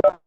Dr.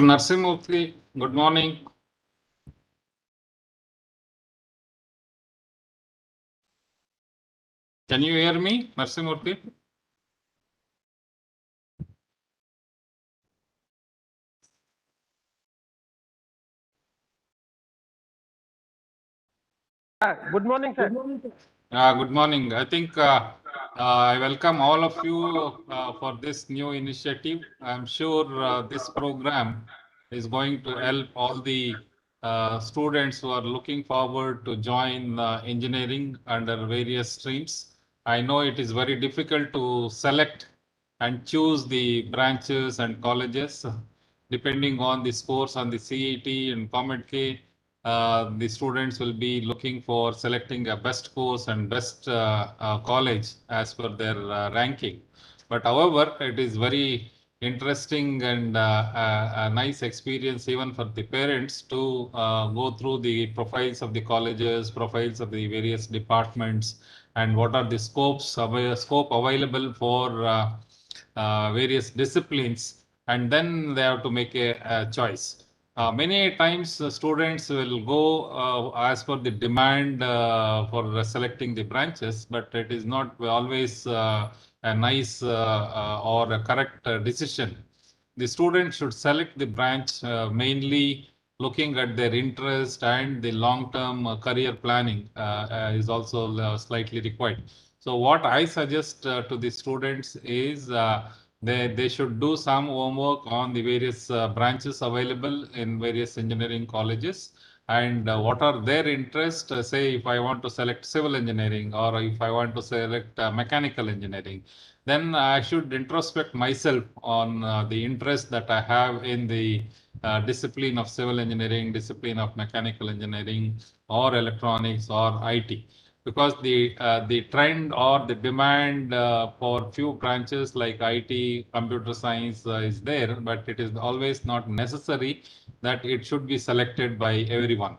Narsimurthy, good morning. Can you hear me, Narsimurthy? Good morning, sir. Good morning. I think I welcome all of you for this new initiative. I'm sure this program is going to help all the students who are looking forward to join engineering under various streams. I know it is very difficult to select and choose the branches and colleges depending on the scores on the CET and COMEDK. The students will be looking for selecting a best course and best college as per their ranking. But however, it is very interesting and a nice experience even for the parents to go through the profiles of the colleges, profiles of the various departments, and what are the scope available for various disciplines, and then they have to make a choice. Many times students will go as per the demand for selecting the branches, but it is not always a nice or a correct decision. The student should select the branch mainly looking at their interest, and the long-term career planning is also slightly required. So what I suggest to the students is they should do some homework on the various branches available in various engineering colleges, and what are their interests. Say if I want to select civil engineering, or if I want to select mechanical engineering, then I should introspect myself on the interest that I have in the discipline of civil engineering, discipline of mechanical engineering, or electronics, or IT. Because the trend or the demand for few branches like IT, computer science is there, but it is always not necessary that it should be selected by everyone.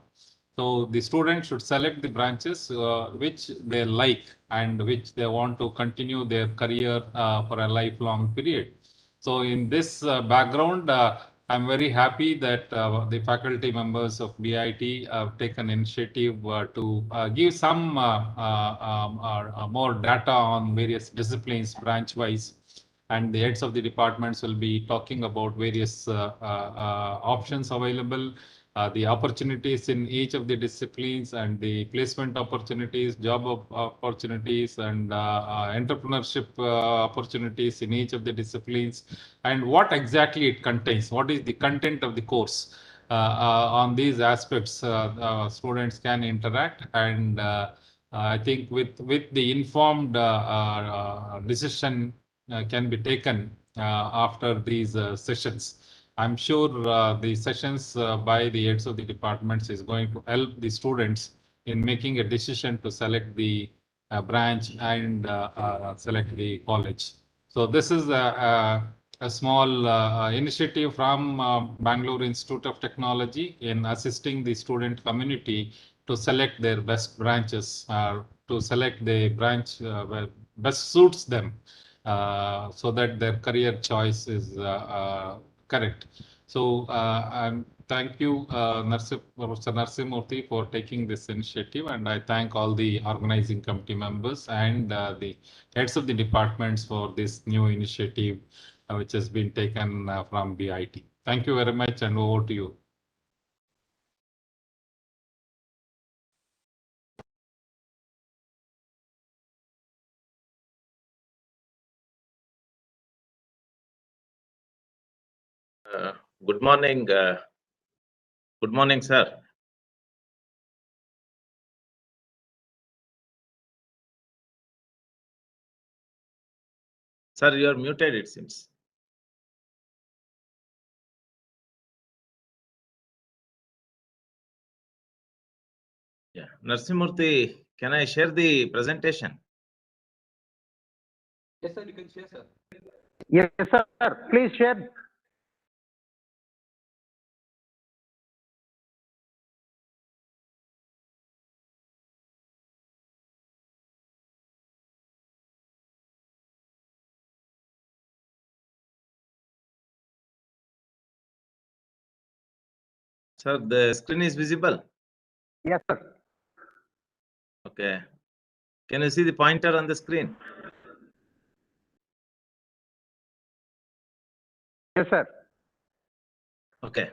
So the student should select the branches which they like and which they want to continue their career for a lifelong period. So in this background, I'm very happy that the faculty members of BIT have taken initiative to give some more data on various disciplines branch-wise, and the heads of the departments will be talking about various options available, the opportunities in each of the disciplines, and the placement opportunities, opportunities, and entrepreneurship opportunities in each of the disciplines, and what exactly it contains, what is the content of the course. On these aspects, students can interact, and I think with the informed decision can be taken after these sessions. I'm sure the sessions by the heads of the departments is going to help the students in making a decision to select the branch and select the college. So this is a small initiative from Bangalore Institute of Technology in assisting the student community to select their best branches, to select the branch where best suits them, so that their career choice is correct. So thank you, Professor Narsimurthy, for taking this initiative, and I thank all the organizing committee members and the heads of the departments for this new initiative which has been taken from BIT. Thank you very much, and over to you. Good morning. Good morning, sir. Sir, you are muted, it seems. Yeah. Narsimurthy, can I share the presentation? Yes, sir, you can share, sir. Yes, sir. Please share. Sir, the screen is visible. Yes, sir. Okay. Can you see the pointer on the screen? Yes, sir. Okay.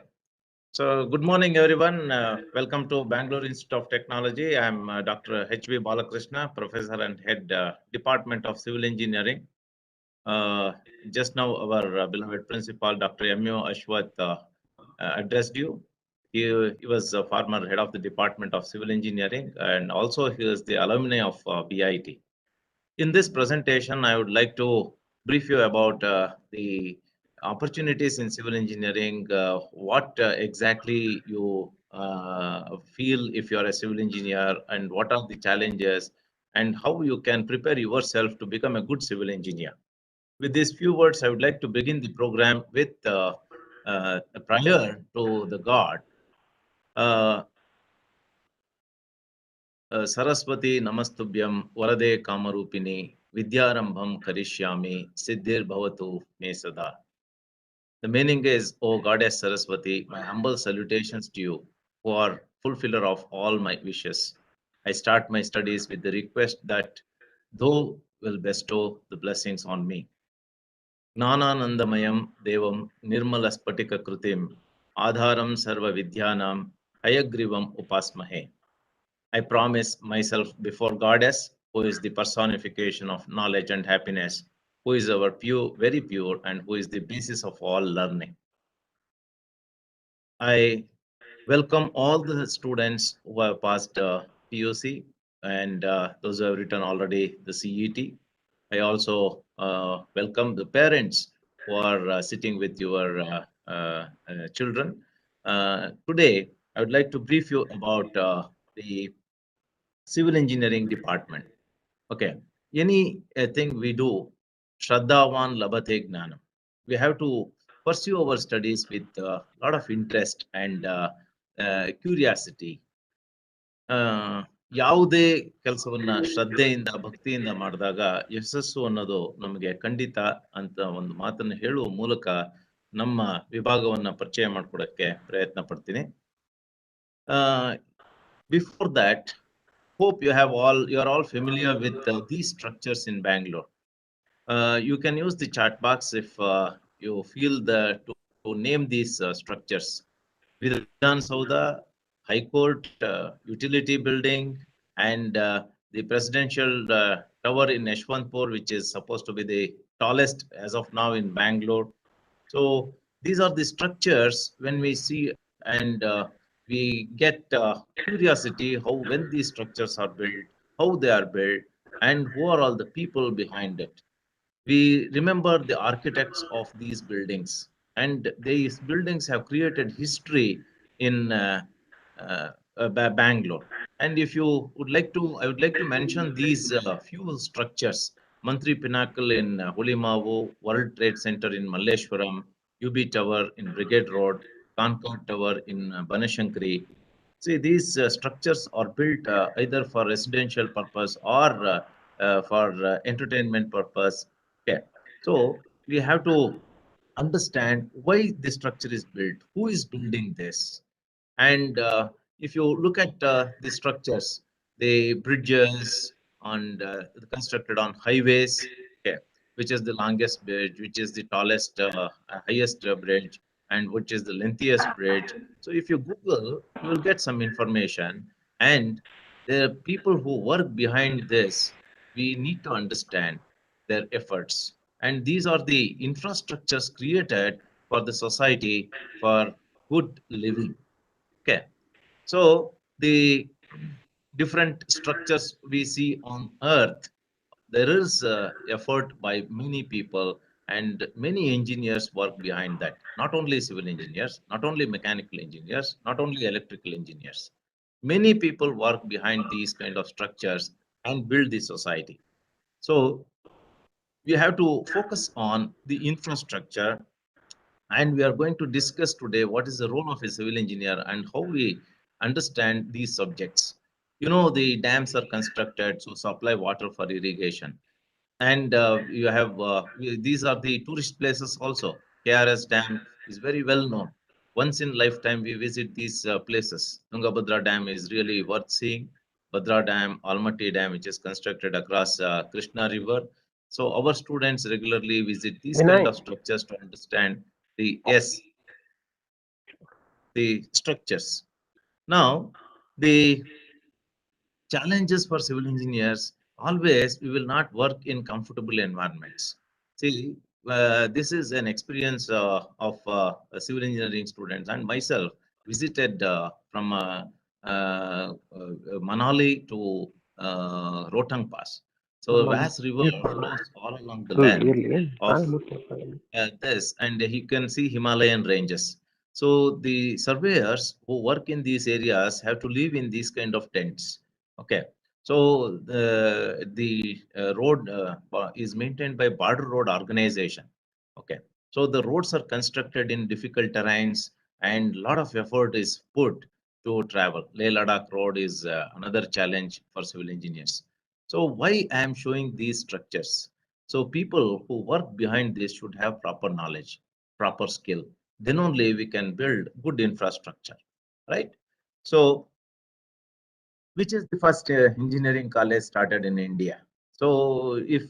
So good morning, everyone. Welcome to Bangalore Institute of Technology. I'm Dr. H.V. Balakrishna, Professor and Head Department of Civil Engineering. Just now, our beloved Principal, Dr. M.U. Ashwath, addressed you. He was a former head of the Department of Civil Engineering, and also he is the alumni of BIT. In this presentation, I would like to brief you about the opportunities in civil engineering, what exactly you feel if you are a civil engineer, and what are the challenges, and how you can prepare yourself to become a good civil engineer. With these few words, I would like to begin the program with a prayer to the God. Saraswati Namastubhyam Varade Kamarupini Vidyarambham Karishyami Siddhir Bhavatu Me Sada. The meaning is, O Goddess Saraswati, my humble salutations to you, who are fulfiller of all my wishes. I start my studies with the request that thou will bestow the blessings on me. Gnananandamayam Devam Nirmala Spatika Krutim Adharam Sarva Vidyanam Hayagrivam Upasmahe. I promise myself before Goddess, who is the personification of knowledge and happiness, who is our pure, very pure, and who is the basis of all learning. I welcome all the students who have passed PUC and those who have written already the CET. I also welcome the parents who are sitting with your children. Today, I would like to brief you about the civil engineering department. Okay, anything we do, Shraddhavan Labhate Gnanam. We have to pursue our studies with a lot of interest and curiosity. ಯಾವುದೇ ಕೆಲಸವನ್ನ ಶ್ರದ್ಧೆಯಿಂದ ಭಕ್ತಿಯಿಂದ ಮಾಡಿದಾಗ ಯಶಸ್ಸು ಅನ್ನೋದು ನಮಗೆ ಖಂಡಿತ ಅಂತ ಒಂದು ಮಾತನ್ನು ಹೇಳುವ ಮೂಲಕ ನಮ್ಮ ವಿಭಾಗವನ್ನ ಪರಿಚಯ ಮಾಡ್ಕೊಡಕ್ಕೆ ಪ್ರಯತ್ನ ಪಡ್ತೀನಿ. Before that, hope you are all familiar with these structures in Bangalore. You can use the chat box if you feel to name these structures. Vidhan Sauda, High Court, Utility Building, and the Presidential Tower in Yeshwanthpur, which is supposed to be the tallest as of now in Bangalore. So these are the structures when we see and we get curiosity when these structures are built, how they are built, and who are all the people behind it. We remember the architects of these buildings, and these buildings have created history in Bangalore. And if you would like to, I would like to mention these few structures: Mantri Pinnacle in Hulimavu, World Trade Center in Malleshwaram, UB Tower in Brigade Road, Concord Tower in Banashankari. See, these structures are built either for residential purpose or for entertainment purpose. Okay, so we have to understand why this structure is built, who is building this, and if you look at the structures, the bridges and constructed on highways, okay, which is the longest bridge, which is the tallest, highest bridge, and which is the lengthiest bridge. So if you Google, you will get some information, and the people who work behind this, we need to understand their efforts. And these are the infrastructures created for the society for good living. Okay, so the different structures we see on earth, there is effort by many people, and many engineers work behind that. Not only civil engineers, not only mechanical engineers, not only electrical engineers. Many people work behind these kind of structures and build the society. So we have to focus on the infrastructure, and we are going to discuss today what is the role of a civil engineer and how we understand these subjects. You know, the dams are constructed to supply water for irrigation. And you have, these are the tourist places also. KRS Dam is very well known. Once in lifetime, we visit these places. Tungabhadra Dam is really worth seeing. Bhadra Dam, Almaty Dam, which is constructed across Krishna River. So our students regularly visit these kind Vinay. of structures to understand the structures. Now, the challenges for civil engineers, always we will not work in comfortable environments. See, this is an experience of civil engineering students and myself visited from Manali to Rotang Pass. So vast river flows all along the length of this, and you can see Himalayan ranges. So the surveyors who work in these areas have to live in these kind of tents. Okay. So the road is maintained by Border Road Organization. Okay. So the roads are constructed in difficult terrains, and a lot of effort is put to travel. Leh Ladakh Road is another challenge for civil engineers. So why I am showing these structures? So people who work behind this should have proper knowledge, proper skill. Then only we can build good infrastructure, right? So which is the first engineering college started in India? So if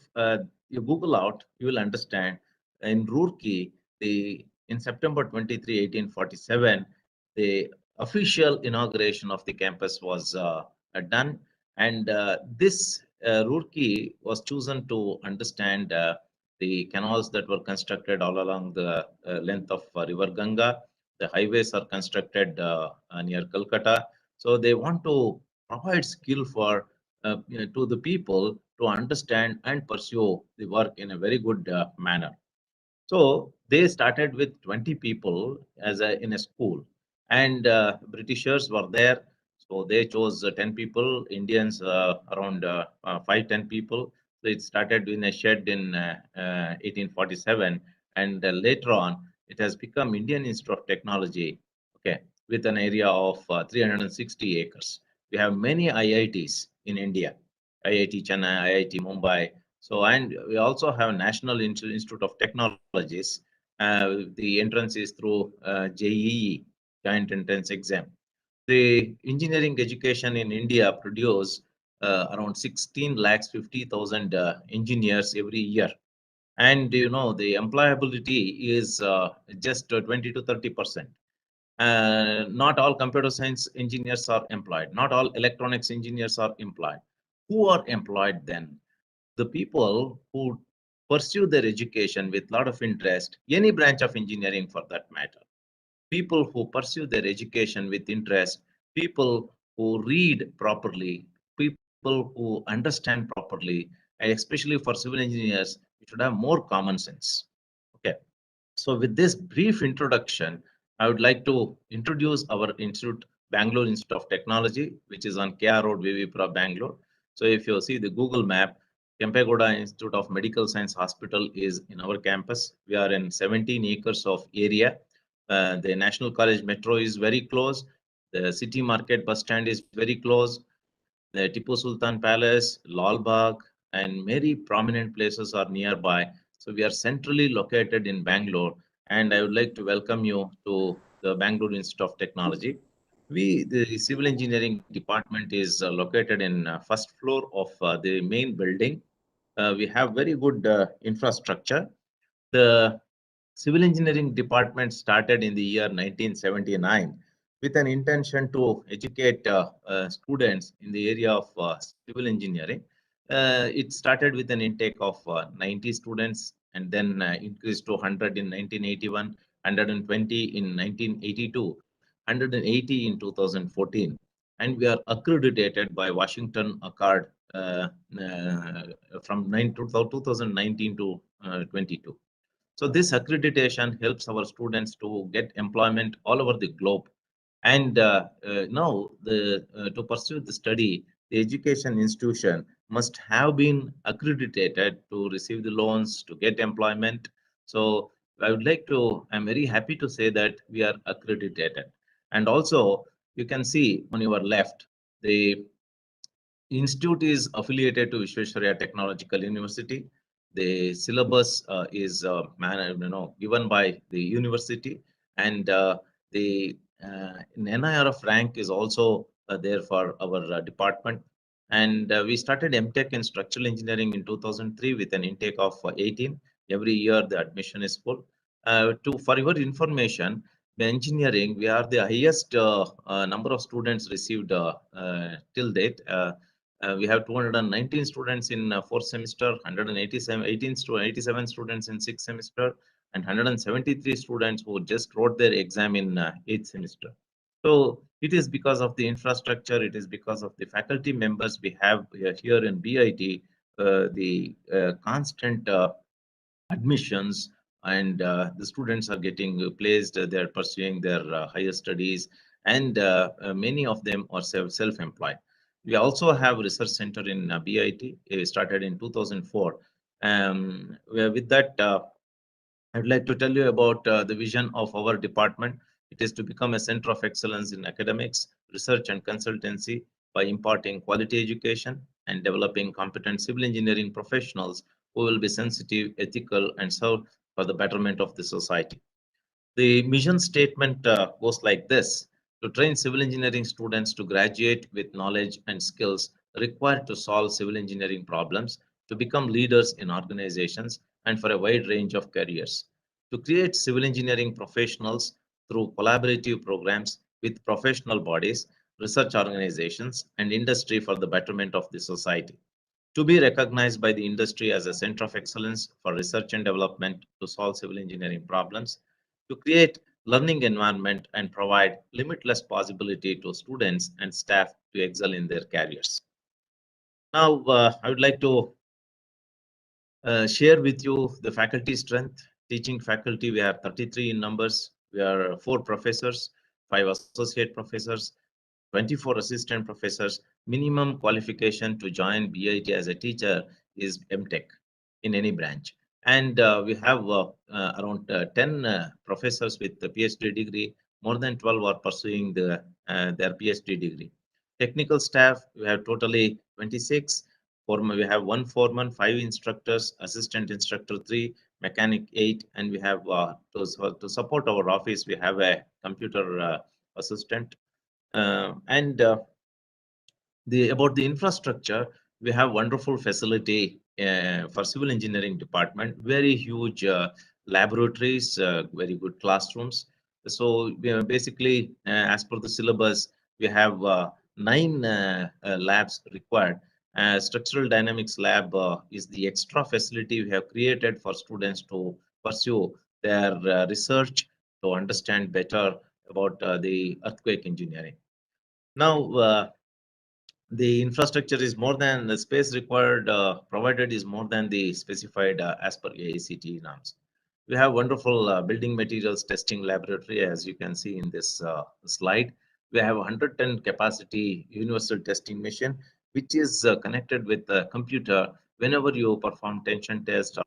you Google out, you will understand in Roorkee, in September 23, 1847, the official inauguration of the campus was done. And this Roorkee was chosen to understand the canals that were constructed all along the length of River Ganga. The highways are constructed near Calcutta. So they want to provide skill for to the people to understand and pursue the work in a very good manner. So they started with 20 people as in a school, and Britishers were there. So they chose 10 people, Indians around 5-10 people. So it started in a shed in 1847, and later on it has become Indian Institute of Technology. Okay, with an area of 360 acres. We have many IITs in India, IIT Chennai, IIT Mumbai. So, and we also have National Institute of Technologies. The entrance is through JEE, Joint Entrance Exam. The engineering education in India produce around 16 lakhs 50,000 engineers every year. And you know, the employability is just 20 to 30%. Not all computer science engineers are employed. Not all electronics engineers are employed. Who are employed then? The people who pursue their education with a lot of interest, any branch of engineering for that matter. People who pursue their education with interest, people who read properly, people who understand properly, and especially for civil engineers, we should have more common sense. Okay. So with this brief introduction, I would like to introduce our institute, Bangalore Institute of Technology, which is on KR Road, Vivipura, Bangalore. So if you see the Google map, Kempegowda Institute of Medical Science Hospital is in our campus. We are in 17 acres of area. The National College Metro is very close. The City Market bus stand is very close. The Tipu Sultan Palace, Lal Bagh, and many prominent places are nearby. So we are centrally located in Bangalore, and I would like to welcome you to the Bangalore Institute of Technology. The civil engineering department is located in first floor of the main building. We have very good infrastructure. The civil engineering department started in the year 1979 with an intention to educate students in the area of civil engineering. It started with an intake of 90 students and then increased to 100 in 1981, 120 in 1982, 180 in 2014. And we are accredited by Washington Accord from 2019 to 22. So this accreditation helps our students to get employment all over the globe. And now, to pursue the study, the education institution must have been accredited to receive the loans to get employment. So I would like to, I'm very happy to say that we are accredited. And also, you can see on your left, the institute is affiliated to Vishwesvaraya Technological University. The syllabus is given by the university, and the NIRF rank is also there for our department. And we started MTech in structural engineering in 2003 with an intake of 18. Every year the admission is full. For your information, the engineering, we are the highest number of students received till date. We have 219 students in fourth semester, 187 students in sixth semester, and 173 students who just wrote their exam in eighth semester. So it is because of the infrastructure, it is because of the faculty members we have here in BIT, the constant admissions, and the students are getting placed, they're pursuing their higher studies, and many of them are self-employed. We also have research center in BIT, started in 2004. With that, I'd like to tell you about the vision of our department. It is to become a center of excellence in academics, research, and consultancy by imparting quality education and developing competent civil engineering professionals who will be sensitive, ethical, and serve for the betterment of the society. The mission statement goes like this: to train civil engineering students to graduate with knowledge and skills required to solve civil engineering problems, to become leaders in organizations, and for a wide range of careers. To create civil engineering professionals through collaborative programs with professional bodies, research organizations, and industry for the betterment of the society. To be recognized by the industry as a center of excellence for research and development to solve civil engineering problems, to create learning environment and provide limitless possibility to students and staff to excel in their careers. Now, I would like to share with you the faculty strength. Teaching faculty, we have 33 in numbers. We are 4 professors, 5 associate professors, 24 assistant professors. Minimum qualification to join BIT as a teacher is MTech in any branch. And we have around 10 professors with the PhD degree. More than 12 are pursuing their PhD degree. Technical staff, we have totally 26. We have 1 foreman, 5 instructors, assistant instructor 3, mechanic 8, and we have to support our office, we have a computer assistant. And about the infrastructure, we have wonderful facility for civil engineering department, very huge laboratories, very good classrooms. So basically, as per the syllabus, we have 9 labs required. Structural dynamics lab is the extra facility we have created for students to pursue their research to understand better about the earthquake engineering. Now, the infrastructure is more than the space required provided is more than the specified as per AICTE norms. We have wonderful building materials testing laboratory, as you can see in this slide. We have 110 capacity universal testing machine, which is connected with the computer. Whenever you perform tension test or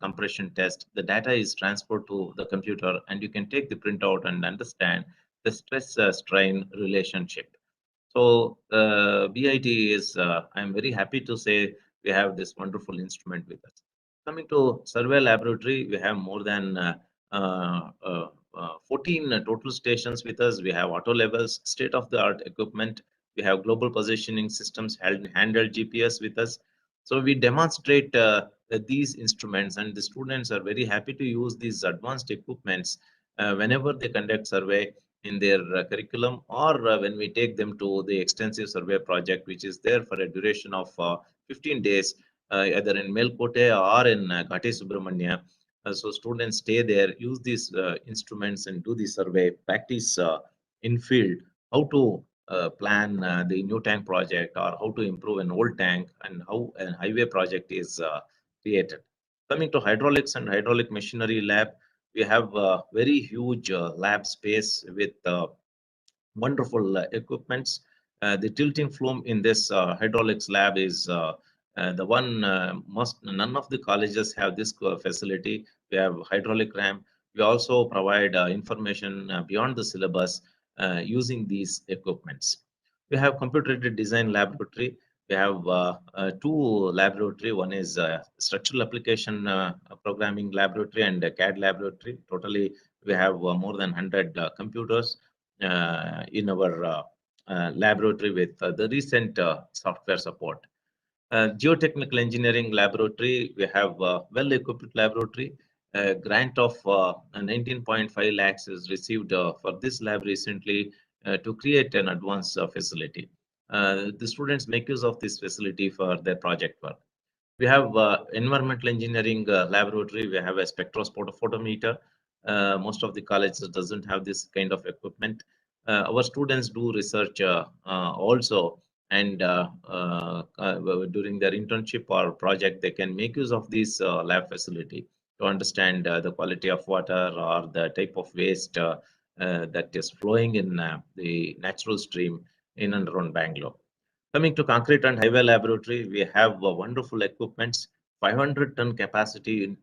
compression test, the data is transferred to the computer, and you can take the printout and understand the stress strain relationship. So BIT is, I'm very happy to say we have this wonderful instrument with us. Coming to survey laboratory, we have more than 14 total stations with us. We have auto levels, state-of-the-art equipment. We have global positioning systems, handheld GPS with us. So we demonstrate these instruments, and the students are very happy to use these advanced equipments whenever they conduct survey in their curriculum, or when we take them to the extensive survey project, which is there for a duration of 15 days, either in Melkote or in Ghati Subramanya. So students stay there, use these instruments and do the survey, practice in field, how to plan the new tank project, or how to improve an old tank, and how a highway project is created. Coming to hydraulics and hydraulic machinery lab, we have a very huge lab space with wonderful equipments. The tilting flume in this hydraulics lab is the one none of the colleges have this facility. We have hydraulic ramp. We also provide information beyond the syllabus using these equipments. We have computer-aided design laboratory. We have 2 laboratory. One is structural application programming laboratory and a CAD laboratory. Totally, we have more than 100 computers in our laboratory with the recent software support. Geotechnical engineering laboratory, we have a well-equipped laboratory. A grant of 19.5 lakhs is received for this lab recently to create an advanced facility. The students make use of this facility for their project work. We have environmental engineering laboratory. We have a spectrophotometer. Most of the colleges doesn't have this kind of equipment. Our students do research also, and during their internship or project, they can make use of this lab facility to understand the quality of water or the type of waste that is flowing in the natural stream in and around Bangalore. Coming to concrete and highway laboratory, we have wonderful equipments. 500-ton capacity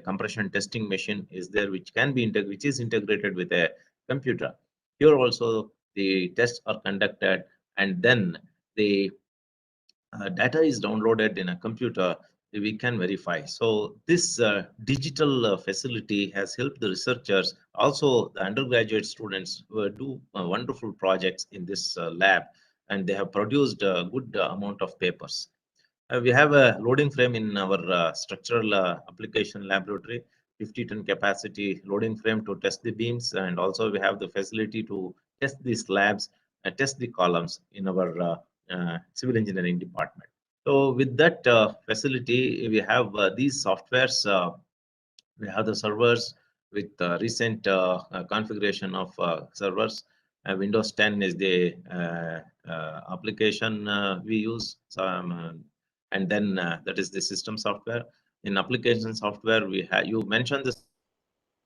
compression testing machine is there, which is integrated with a computer. Here also the tests are conducted, and then the data is downloaded in a computer. We can verify. So this digital facility has helped the researchers. Also, the undergraduate students do wonderful projects in this lab, and they have produced a good amount of papers. We have a loading frame in our structural application laboratory, 50-ton capacity loading frame to test the beams, and also we have the facility to test the slabs and test the columns in our civil engineering department. So with that facility, we have these softwares. We have the servers with recent configuration of servers. Windows 10 is the application we use. And then that is the system software. In application software, we have, you mentioned this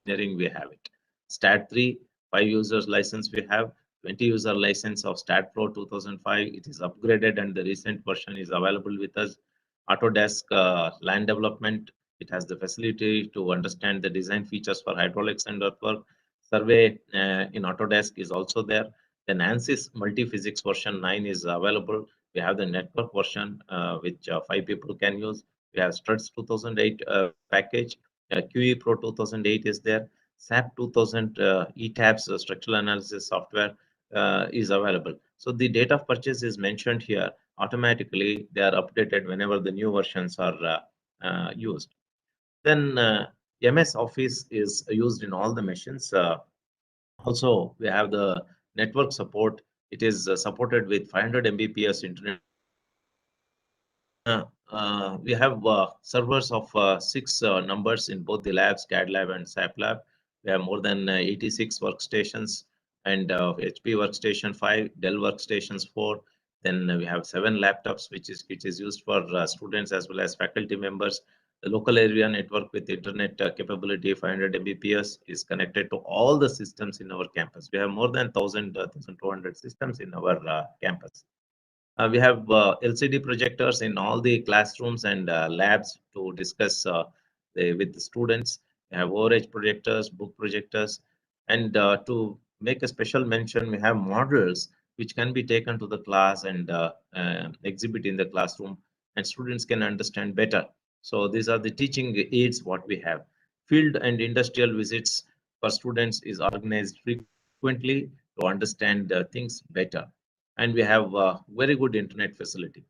engineering, we have it. STAT3, 5 users license we have, 20 user license of StatPro 2005. It is upgraded and the recent version is available with us. Autodesk land development, it has the facility to understand the design features for hydraulics and earthwork. Survey in Autodesk is also there. Then ANSYS Multiphysics version 9 is available. We have the network version, which 5 people can use. We have Struts 2008 package. QE Pro 2008 is there. SAP 2000 ETABS structural analysis software is available. So the date of purchase is mentioned here. Automatically, they are updated whenever the new versions are used. Then MS Office is used in all the machines. Also, we have the network support. It is supported with 500 Mbps internet. We have servers of 6 numbers in both the labs, CAD lab and SAP lab. We have more than 86 workstations and HP workstation 5, Dell workstations 4. Then we have 7 laptops, which is used for students as well as faculty members. The local area network with internet capability 500 Mbps is connected to all the systems in our campus. We have more than 1,200 systems in our campus. We have LCD projectors in all the classrooms and labs to discuss with the students. We have overhead projectors, book projectors, and to make a special mention, we have models which can be taken to the class and exhibit in the classroom, and students can understand better. So these are the teaching aids what we have. Field and industrial visits for students is organized frequently to understand things better. And we have very good internet facility.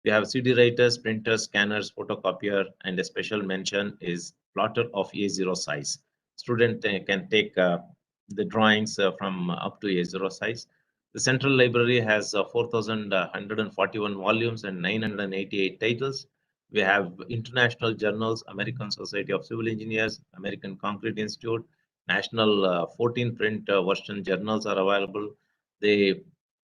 We have CD writers, printers, scanners, photocopier, and a special mention is plotter of A0 size. Student can take the drawings from up to A0 size. The central library has 4,141 volumes and 988 titles. We have international journals, American Society of Civil Engineers, American Concrete Institute, national 14 print version journals are available. The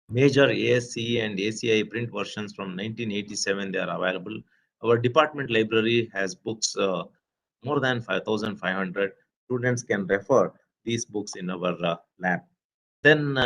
major ASCE and ACI print versions from 1987, they are available. Our department library has books more than 5,500. Students can refer these books in our lab. Then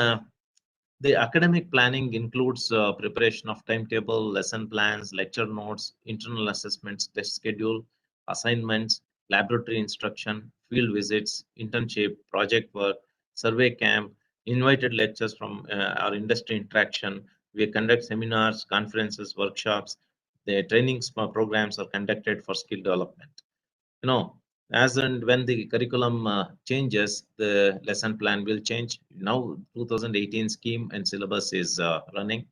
the academic planning includes preparation of timetable, lesson plans, lecture notes, internal assessments, test schedule, assignments, laboratory instruction, field visits, internship, project work, survey camp, invited lectures from our industry interaction. We conduct seminars, conferences, workshops. The training programs are conducted for skill development. You know, as and when the curriculum changes, the lesson plan will change. Now 2018 scheme and syllabus is running.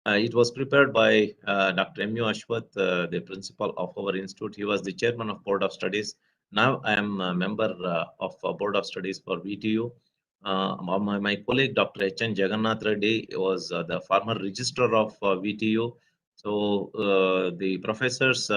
It was prepared by Dr. M.U. Ashwath, the principal of our institute. He was the chairman of Board of Studies. Now I am a member of Board of Studies for VTU. My colleague, Dr. H.N. Jagannath Reddy, was the former registrar of VTU. So the professors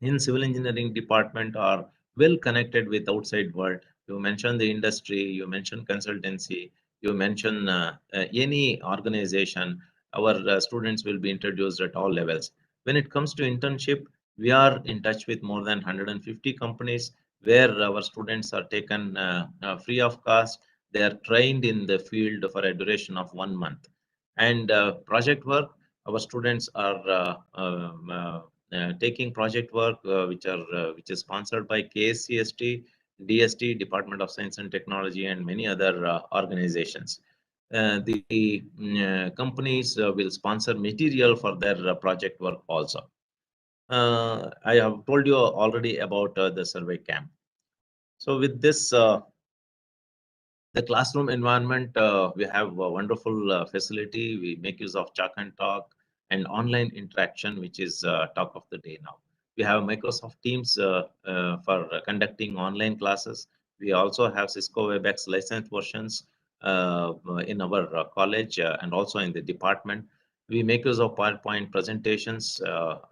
in civil engineering department are well connected with outside world. You mentioned the industry, you mentioned consultancy, you mentioned any organization. Our students will be introduced at all levels. When it comes to internship, we are in touch with more than 150 companies where our students are taken free of cost. They are trained in the field for a duration of 1 month. And project work, our students are taking project work which is sponsored by KSCST, DST, Department of Science and Technology, and many other organizations. The companies will sponsor material for their project work also. I have told you already about the survey camp. So with this, the classroom environment, we have a wonderful facility. We make use of chalk and talk and online interaction, which is talk of the day now. We have Microsoft Teams for conducting online classes. We also have Cisco WebEx licensed versions in our college and also in the department. We make use of PowerPoint presentations,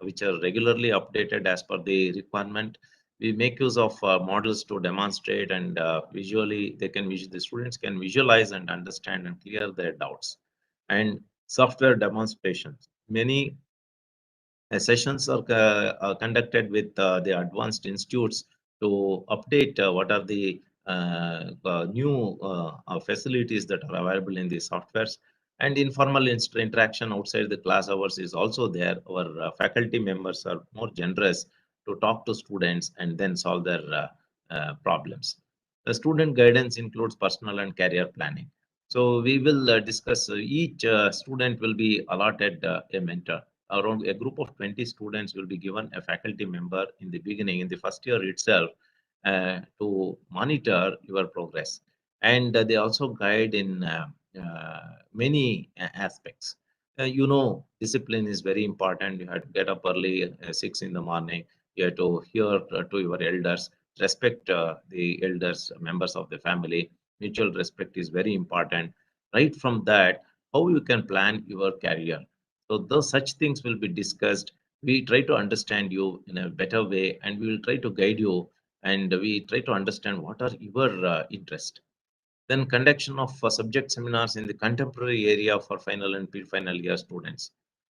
which are regularly updated as per the requirement. We make use of models to demonstrate, and visually the students can visualize and understand and clear their doubts. And software demonstrations, many sessions are conducted with the advanced institutes to update what are the new facilities that are available in the softwares. And informal interaction outside the class hours is also there. Our faculty members are more generous to talk to students and then solve their problems. The student guidance includes personal and career planning. So we will discuss, each student will be allotted a mentor. Around a group of 20 students will be given a faculty member in the beginning, in the first year itself, to monitor your progress. And they also guide in many aspects. Discipline is very important. You have to get up early, 6 in the morning. You have to hear to your elders, respect the elders, members of the family. Mutual respect is very important. Right from that, how you can plan your career. So those such things will be discussed. We try to understand you in a better way, and we will try to guide you, and we try to understand what are your interest. Then conduction of subject seminars in the contemporary area for final and pre-final year students.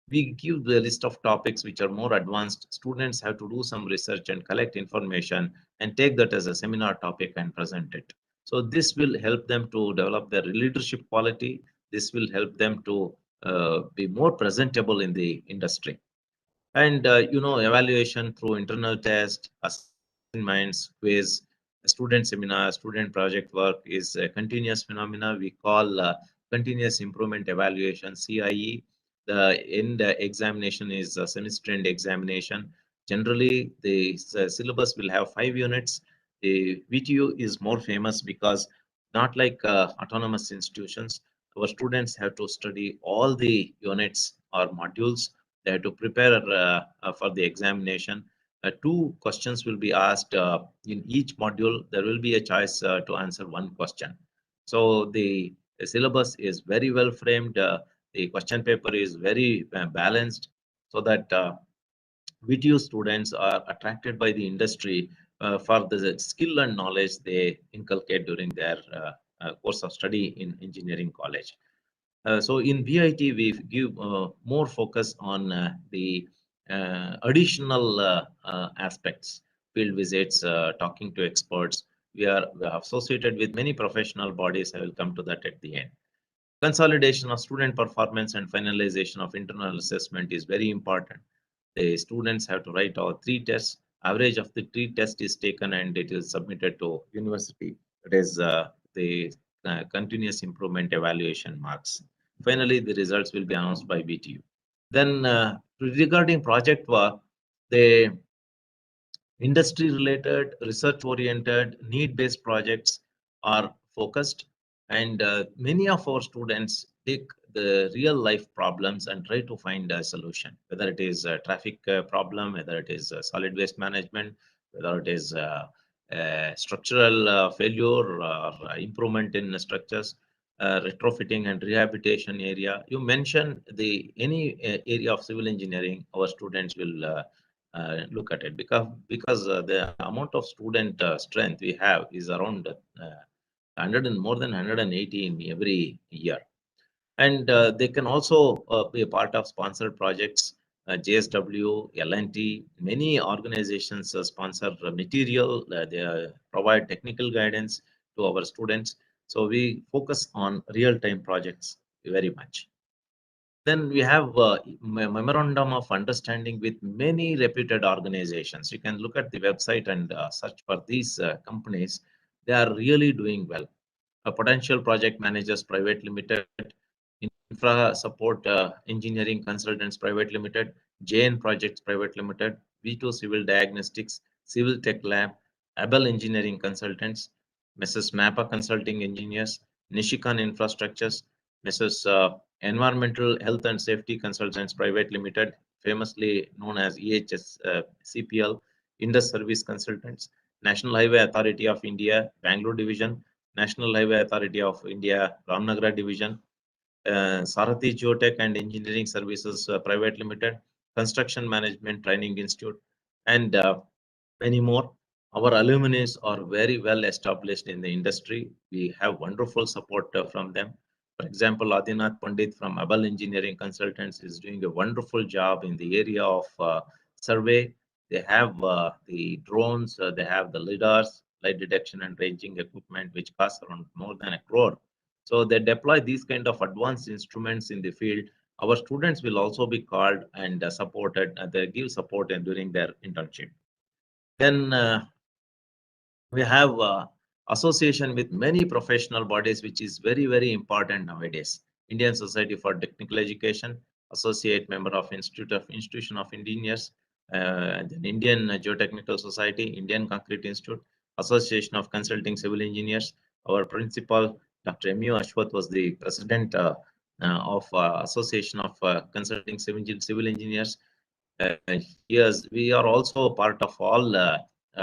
We give the list of topics which are more advanced. Students have to do some research and collect information and take that as a seminar topic and present it. So this will help them to develop their leadership quality. This will help them to be more presentable in the industry. And evaluation through internal test, assignments, quiz, student seminar, student project work is a continuous phenomena. We call continuous improvement evaluation, CIE. The end examination is a semester end examination. Generally, the syllabus will have 5 units. The VTU is more famous because, not like autonomous institutions, our students have to study all the units or modules. They have to prepare for the examination. 2 questions will be asked in each module. There will be a choice to answer 1 question. So the syllabus is very well framed. The question paper is very balanced, so that VTU students are attracted by the industry for the skill and knowledge they inculcate during their course of study in engineering college. So in VIT, we give more focus on the additional aspects, field visits, talking to experts. We are associated with many professional bodies. I will come to that at the end. Consolidation of student performance and finalization of internal assessment is very important. The students have to write all 3 tests. Average of the 3 tests is taken and it is submitted to university. It is the continuous improvement evaluation marks. Finally, the results will be announced by VTU. Then regarding project work, Industry-related, research-oriented, need-based projects are focused, and many of our students take the real-life problems and try to find a solution, whether it is a traffic problem, whether it is solid waste management, whether it is structural failure or improvement in structures, retrofitting and rehabilitation area. You mention the any area of civil engineering, our students will look at it, because the amount of student strength we have is around 100 and more than 180 in every year, and they can also be a part of sponsored projects. JSW, L&T, many organizations sponsor material. They provide technical guidance to our students. So we focus on real-time projects very much. Then we have memorandum of understanding with many reputed organizations. You can look at the website and search for these companies. They are really doing well. Potential Project Managers Private Limited, Infra Support Engineering Consultants Private Limited, JN Projects Private Limited, V2 Civil Diagnostics, Civil Tech Lab, Abel Engineering Consultants, Mrs. Mappa Consulting Engineers, Nishikan Infrastructures, Mrs. Environmental Health and Safety Consultants Private Limited, famously known as EHS CPL, Indus Service Consultants, National Highway Authority of India, Bangalore Division, National Highway Authority of India, Ramnagar Division, Sarathi Geotech and Engineering Services Private Limited, Construction Management Training Institute, and many more. Our alumni are very well established in the industry. We have wonderful support from them. For example, Adinath Pandit from Abel Engineering Consultants is doing a wonderful job in the area of survey. They have the drones, they have the lidars, light detection and ranging equipment, which costs around more than 1 crore. So they deploy these kind of advanced instruments in the field. Our students will also be called and supported. They give support during their internship. Then we have association with many professional bodies, which is very, very important nowadays. Indian Society for Technical Education, associate member of Institution of Engineers, then Indian Geotechnical Society, Indian Concrete Institute, Association of Consulting Civil Engineers. Our principal, Dr. M.U. Ashwath, was the president of Association of Consulting Civil Engineers. Yes, we are also part of all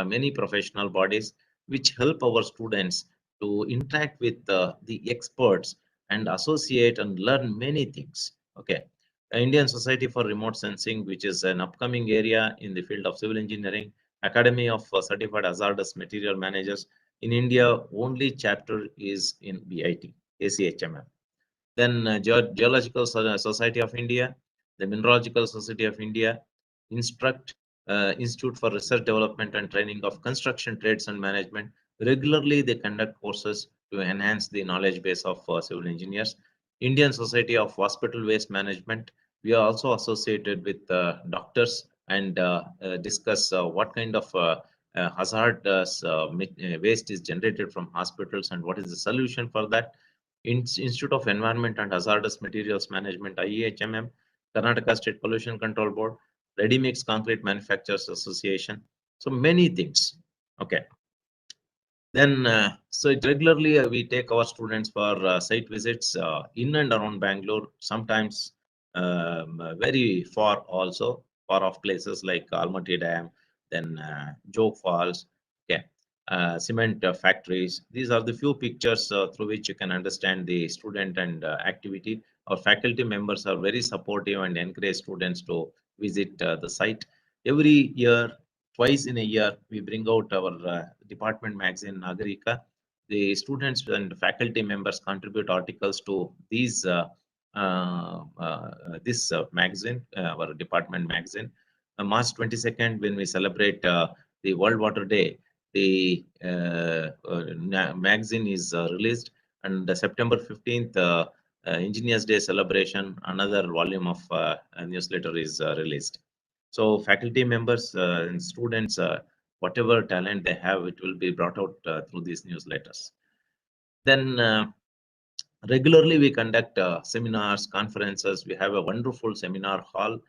many professional bodies which help our students to interact with the experts and associate and learn many things. Okay. Indian Society for Remote Sensing, which is an upcoming area in the field of civil engineering, Academy of Certified Hazardous Material Managers. In India, only chapter is in BIT, ACHMM. Then Geological Society of India, the Mineralogical Society of India, Instruct, Institute for Research Development and Training of Construction Trades and Management. Regularly, they conduct courses to enhance the knowledge base of civil engineers. Indian Society of Hospital Waste Management. We are also associated with doctors and discuss what kind of hazardous waste is generated from hospitals and what is the solution for that. Institute of Environment and Hazardous Materials Management, IEHMM, Karnataka State Pollution Control Board, Ready Mix Concrete Manufacturers Association. So many things. Okay. Then, so regularly we take our students for site visits in and around Bangalore, sometimes very far also, far off places like Almaty Dam, then Jog Falls, okay, cement factories. These are the few pictures through which you can understand the student and activity. Our faculty members are very supportive and encourage students to visit the site. Every year, twice in a year, we bring out our department magazine, Nagarika. The students and faculty members contribute articles to these this magazine, our department magazine. March 22nd, when we celebrate the World Water Day, the magazine is released, and September 15th, Engineers Day celebration, another volume of newsletter is released. So faculty members and students, whatever talent they have, it will be brought out through these newsletters. Then regularly we conduct seminars, conferences. We have a wonderful seminar hall,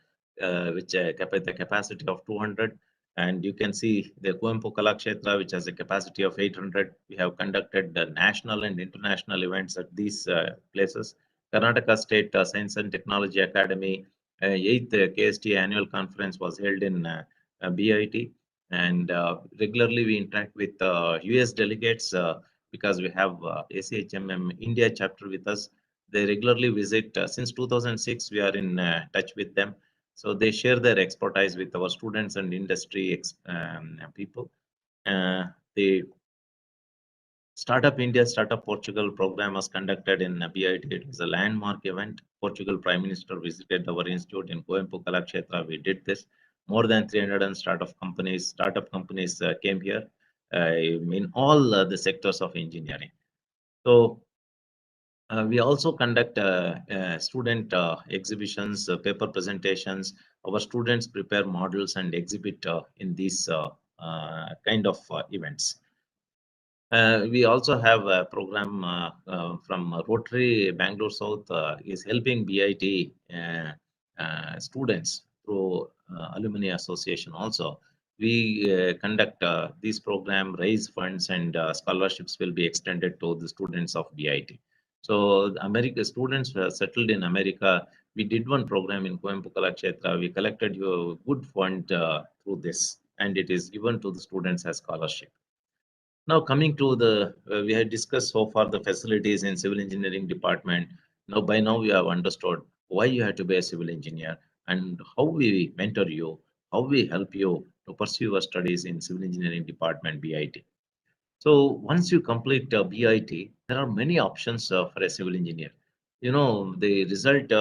which the capacity of 200. And you can see the Kuvempu Kalakshetra, which has a capacity of 800. We have conducted the national and international events at these places. Karnataka State Science and Technology Academy, 8th KST annual conference was held in BIT. And regularly we interact with US delegates because we have ACHMM India chapter with us. They regularly visit. Since 2006, we are in touch with them. So they share their expertise with our students and industry people. The Startup India, Startup Portugal program was conducted in BIT. It was a landmark event. Portugal Prime Minister visited our institute in Kuvempu Kalakshetra. We did this. More than 300 and startup companies came here in all the sectors of engineering. So we also conduct student exhibitions, paper presentations. Our students prepare models and exhibit in these kind of events. We also have a program from Rotary Bangalore South is helping BIT students through Alumni Association also. We conduct this program, raise funds, and scholarships will be extended to the students of BIT. So America students settled in America. We did one program in Kuvempu Kalakshetra. We collected a good fund through this, and it is given to the students as scholarship. Now coming to the, we have discussed so far the facilities in civil engineering department. Now by now we have understood why you have to be a civil engineer and how we mentor you, how we help you to pursue your studies in civil engineering department BIT. So once you complete BIT, there are many options for a civil engineer. You know, the result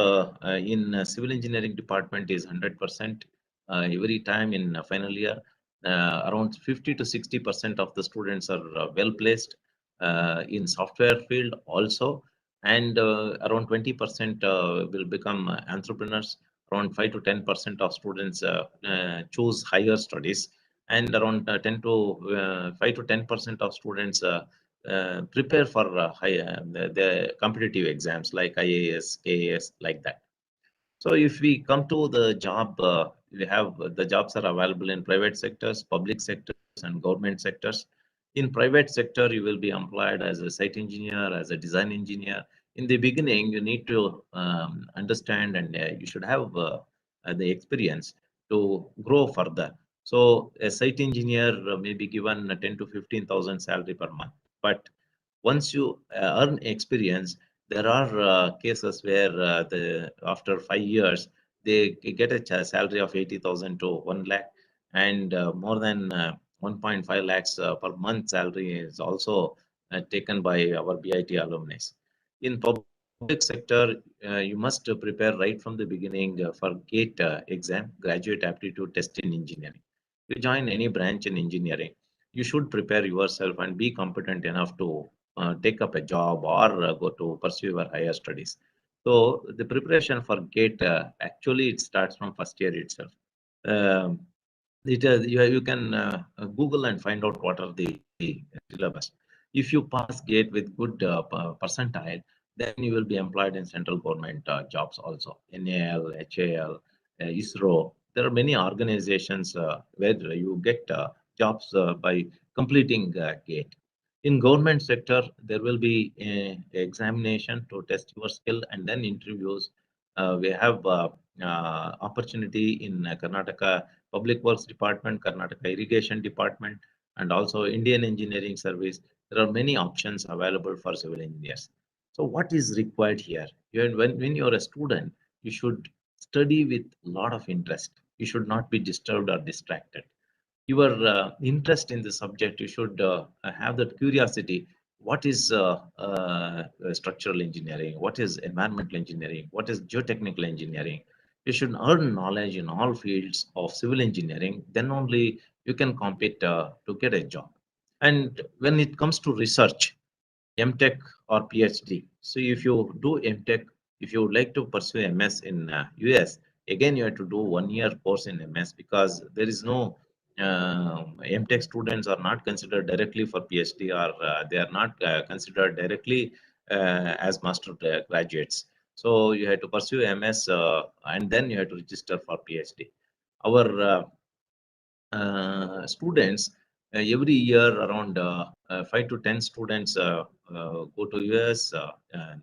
in civil engineering department is 100% every time in final year. Around 50 to 60% of the students are well placed in software field also, and around 20% will become entrepreneurs. Around 5 to 10% of students choose higher studies, and around 5 to 10% of students prepare for the competitive exams like IAS, KAS, like that. So if we come to the job, we have the jobs are available in private sectors, public sectors, and government sectors. In private sector, you will be employed as a site engineer, as a design engineer. In the beginning, you need to understand, and you should have the experience to grow further. So a site engineer may be given 10 to 15,000 salary per month. But once you earn experience, there are cases where after 5 years they get a salary of 80,000 to 1 lakh, and more than 1.5 lakhs per month salary is also taken by our BIT alumni. In public sector, you must prepare right from the beginning for GATE exam, Graduate Aptitude Test in Engineering. You join any branch in engineering, you should prepare yourself and be competent enough to take up a job or go to pursue your higher studies. So the preparation for GATE actually it starts from first year itself. Um, you can Google and find out what are the syllabus. If you pass GATE with good percentile, then you will be employed in central government jobs also. NAL, HAL, ISRO. There are many organizations where you get jobs by completing GATE. In government sector, there will be a examination to test your skill and then interviews. We have opportunity in Karnataka Public Works Department, Karnataka Irrigation Department, and also Indian Engineering Service. There are many options available for civil engineers. So what is required here? When you're a student, you should study with a lot of interest. You should not be disturbed or distracted. Your interest in the subject, you should have that curiosity. What is structural engineering? What is environmental engineering? What is geotechnical engineering? You should earn knowledge in all fields of civil engineering. Then only you can compete to get a job. And when it comes to research, MTech or PhD. So if you do MTech, if you would like to pursue MS in US, again you have to do 1 year course in MS, because there is no MTech students are not considered directly for PhD, or they are not considered directly as master graduates. So you have to pursue MS and then you have to register for PhD. Our students, every year around 5 to 10 students go to US, and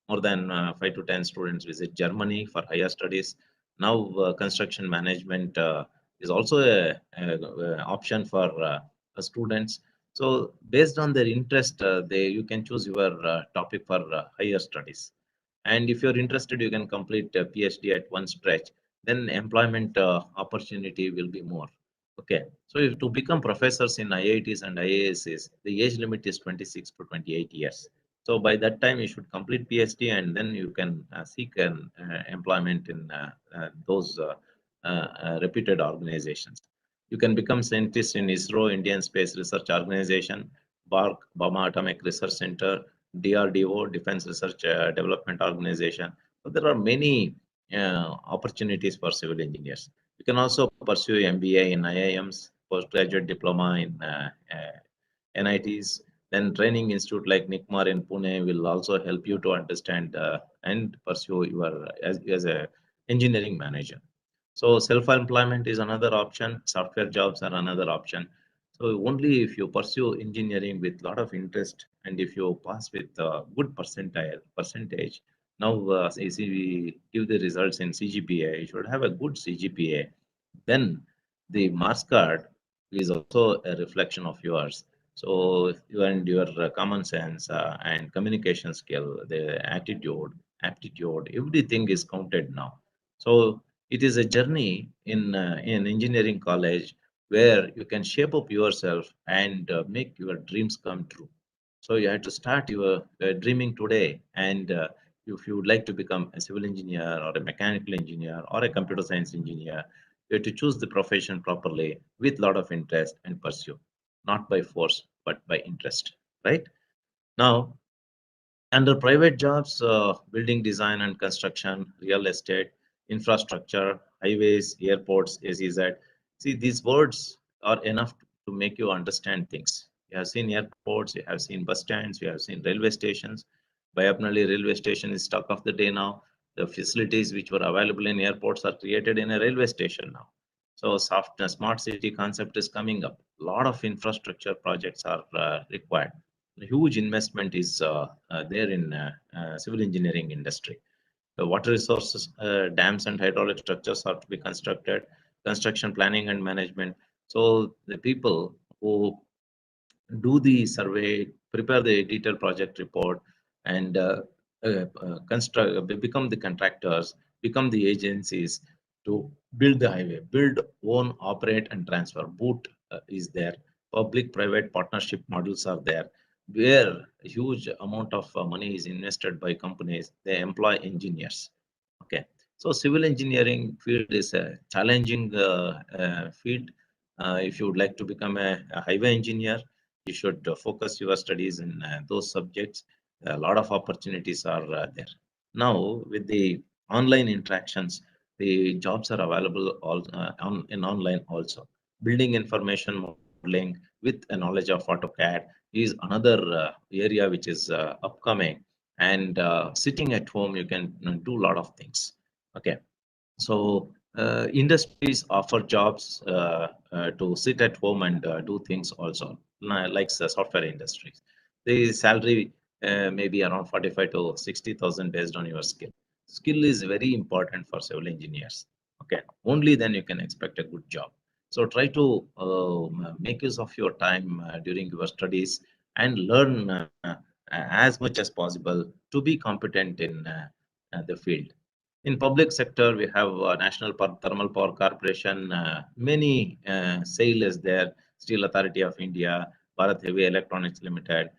more than 5 to 10 students visit Germany for higher studies. Now construction management is also a option for students. So based on their interest, you can choose your topic for higher studies. And if you're interested, you can complete a PhD at one stretch. Then employment opportunity will be more. Okay, so if to become professors in IITs and IASs, the age limit is 26 to 28 years. So by that time, you should complete PhD, and then you can seek an employment in those reputed organizations. You can become scientist in ISRO, Indian Space Research Organization, BARC, Burma Atomic Research Center, DRDO, Defense Research Development Organization. So there are many opportunities for civil engineers. You can also pursue MBA in IIMs, postgraduate diploma in NITs. Then training institute like NICMAR in Pune will also help you to understand and pursue your as a engineering manager. So self-employment is another option. Software jobs are another option. So only if you pursue engineering with a lot of interest, and if you pass with a good percentage, now we give the results in CGPA, you should have a good CGPA. Then the marks card is also a reflection of yours. So if you and your common sense and communication skill, the attitude, aptitude, everything is counted now. So it is a journey in engineering college where you can shape up yourself and make your dreams come true. So you have to start your dreaming today. And if you would like to become a civil engineer or a mechanical engineer or a computer science engineer, you have to choose the profession properly with a lot of interest and pursue, not by force, but by interest, right? Now, under private jobs, building design and construction, real estate, infrastructure, highways, airports, SEZ. See, these words are enough to make you understand things. You have seen airports, you have seen bus stands, you have seen railway stations. Bayapnali railway station is talk of the day now. The facilities which were available in airports are created in a railway station now. So smart city concept is coming up. A lot of infrastructure projects are required. A huge investment is there in civil engineering industry. The water resources, dams and hydraulic structures are to be constructed, construction planning and management. So the people who do the survey, prepare the detailed project report, and become the contractors, become the agencies to build the highway, build, own, operate, and transfer. Boot is there. Public-private partnership models are there, where a huge amount of money is invested by companies. They employ engineers. Okay, so civil engineering field is a challenging field. If you would like to become a highway engineer, you should focus your studies in those subjects. A lot of opportunities are there. Now, with the online interactions, the jobs are available all in online also. Building information modeling with a knowledge of AutoCAD is another area which is upcoming. And sitting at home, you can do a lot of things. Okay, so industries offer jobs to sit at home and do things also, like the software industries. The salary may be around 45 to 60,000 based on your skill. Skill is very important for civil engineers. Okay, only then you can expect a good job. So try to make use of your time during your studies and learn as much as possible to be competent in the field. In public sector, we have National Thermal Power Corporation, many SAIL is there, Steel Authority of India, Bharat Heavy Electronics Limited,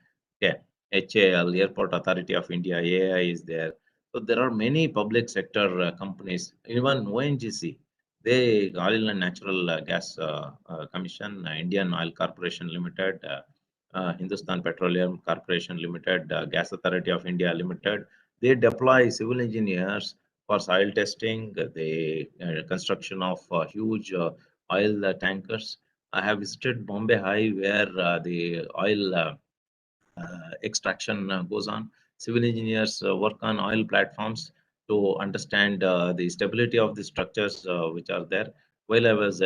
okay, HAL, Airport Authority of India, AI is there. So there are many public sector companies, even ONGC, they Oil and Natural Gas Commission, Indian Oil Corporation Limited, Hindustan Petroleum Corporation Limited, Gas Authority of India Limited, they deploy civil engineers for soil testing, the construction of huge oil tankers. I have visited Bombay High where the oil extraction goes on. Civil engineers work on oil platforms to understand the stability of the structures which are there. while I was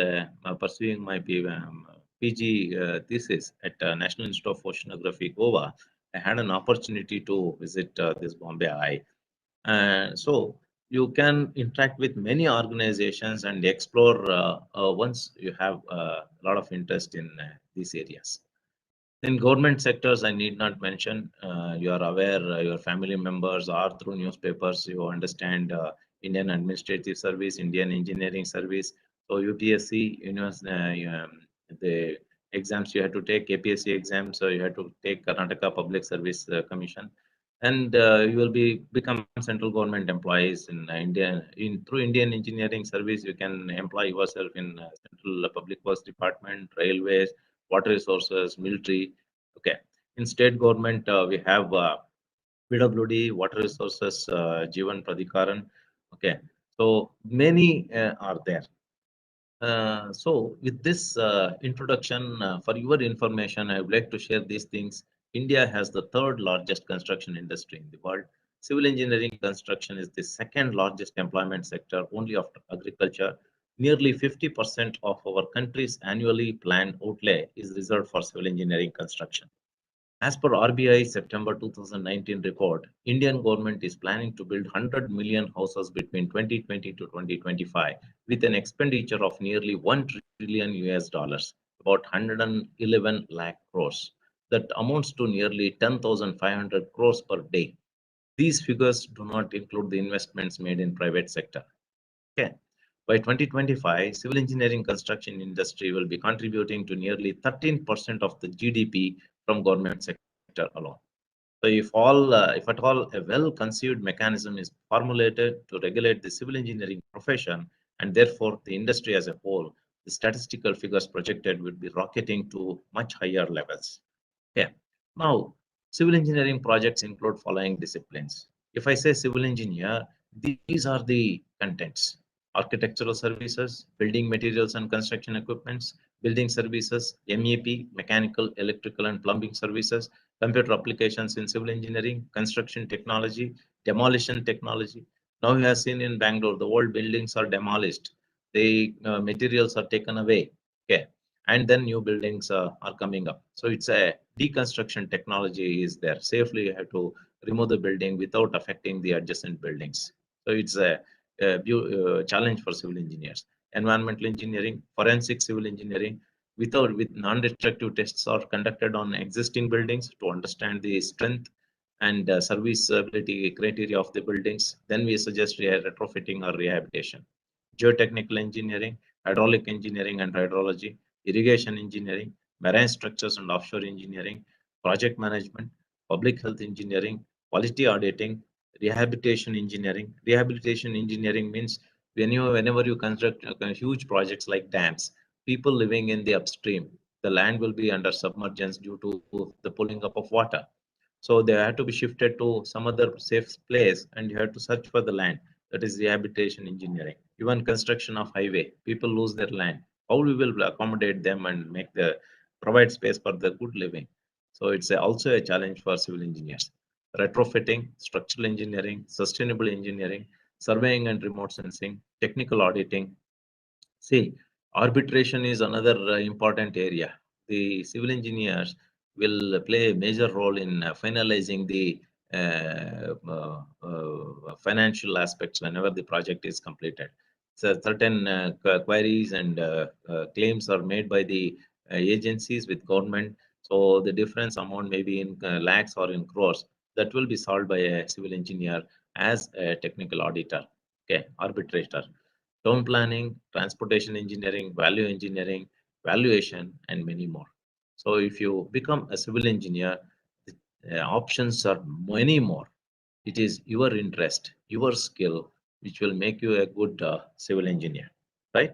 pursuing my PG thesis at National Institute of Oceanography, Goa, I had an opportunity to visit this Bombay Eye. So you can interact with many organizations and explore once you have a lot of interest in these areas. In government sectors, I need not mention, you are aware, your family members are through newspapers, you understand Indian Administrative Service, Indian Engineering Service. So UPSC, the exams you have to take, KPSC exams, so you have to take Karnataka Public Service Commission. And you will become central government employees in through Indian Engineering Service. You can employ yourself in Central Public Works Department, Railways, water resources, military. Okay. In state government, we have PWD, water resources, Jeevan Pradhikaran. Okay. So many are there. So with this introduction, for your information, I would like to share these things. India has the third largest construction industry in the world. Civil engineering construction is the second largest employment sector, only after agriculture. Nearly 50% of our country's annually planned outlay is reserved for civil engineering construction. As per RBI September 2019 report, Indian government is planning to build 100 million houses between 2020 to 2025 with an expenditure of nearly 1 trillion US dollars, about 111 lakh crores. That amounts to nearly 10,500 crores per day. These figures do not include the investments made in private sector. Okay. By 2025, civil engineering construction industry will be contributing to nearly 13% of the GDP from government sector alone. So if at all a well-conceived mechanism is formulated to regulate the civil engineering profession and therefore the industry as a whole, the statistical figures projected would be rocketing to much higher levels. Okay. Now, civil engineering projects include following disciplines. If I say civil engineer, these are the contents: architectural services, building materials and construction equipments, building services, MEP, mechanical, electrical and plumbing services, computer applications in civil engineering, construction technology, demolition technology. Now you have seen in Bangalore, the old buildings are demolished. The materials are taken away. Okay. And then new buildings are coming up. So it's a deconstruction technology is there. Safely you have to remove the building without affecting the adjacent buildings. So it's a challenge for civil engineers. Environmental engineering, forensic civil engineering, with non-destructive tests are conducted on existing buildings to understand the strength and serviceability criteria of the buildings. Then we suggest retrofitting or rehabilitation. Geotechnical engineering, hydraulic engineering and hydrology, irrigation engineering, marine structures and offshore engineering, project management, public health engineering, quality auditing, rehabilitation engineering. Rehabilitation engineering means whenever you construct huge projects like dams, people living in the upstream, the land will be under submergence due to the pulling up of water. So they have to be shifted to some other safe place and you have to search for the land. That is rehabilitation engineering. Even construction of highway, people lose their land. How we will accommodate them and provide space for the good living. So it's also a challenge for civil engineers. Retrofitting, structural engineering, sustainable engineering, surveying and remote sensing, technical auditing. See, arbitration is another important area. The civil engineers will play a major role in finalizing the financial aspects whenever the project is completed. So certain queries and claims are made by the agencies with government. So the difference amount may be in lakhs or in crores. That will be solved by a civil engineer as a technical auditor, okay, arbitrator. Town planning, transportation engineering, value engineering, valuation, and many more. So if you become a civil engineer, the options are many more. It is your interest, your skill, which will make you a good civil engineer, right?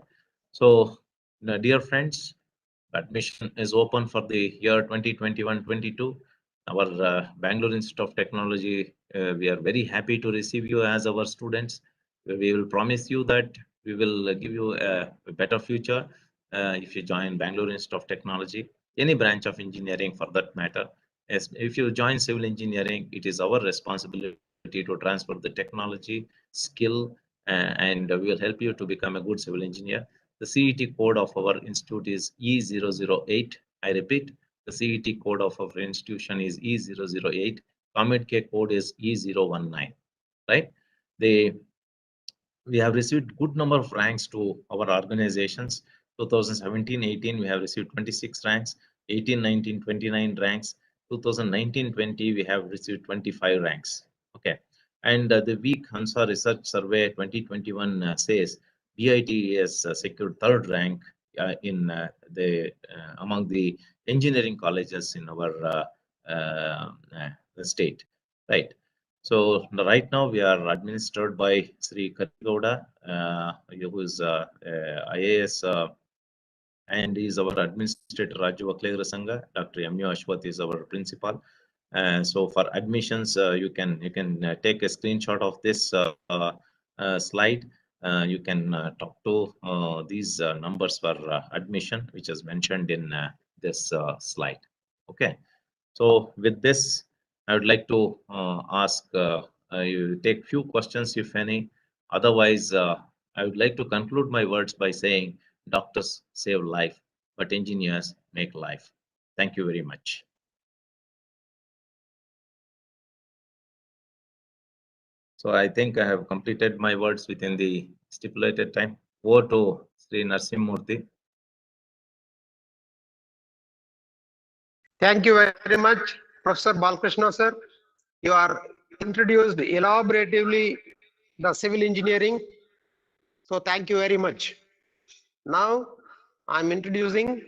So, dear friends, admission is open for the year 2021-22. Our Bangalore Institute of Technology, we are very happy to receive you as our students. We will promise you that we will give you a better future if you join Bangalore Institute of Technology, any branch of engineering for that matter. Yes, if you join civil engineering, it is our responsibility to transfer the technology, skill, and we will help you to become a good civil engineer. The CET code of our institute is E008. I repeat, the CET code of our institution is E008. COMEDK code is E019, right? We have received good number of ranks to our organizations. 2017-18, we have received 26 ranks. 18-19, 29 ranks. 2019-20, we have received 25 ranks. Okay. And the week Hansa Research Survey 2021 says BIT has secured third rank in the among the engineering colleges in our state, right? So right now we are administered by Sri Karigoda, who is IAS and is our administrator Raju Aklegra Sangha. Dr. M.U. Ashwath is our principal. So for admissions, you can take a screenshot of this slide. You can talk to these numbers for admission, which is mentioned in this slide. Okay. So with this, I would like to ask you take few questions, if any. Otherwise, I would like to conclude my words by saying doctors save life, but engineers make life. Thank you very much. So I think I have completed my words within the stipulated time. Over to Sri Narsimurthy. Thank you very much, Professor Balkrishna sir. You are introduced elaboratively the civil engineering. So thank you very much. Now I'm introducing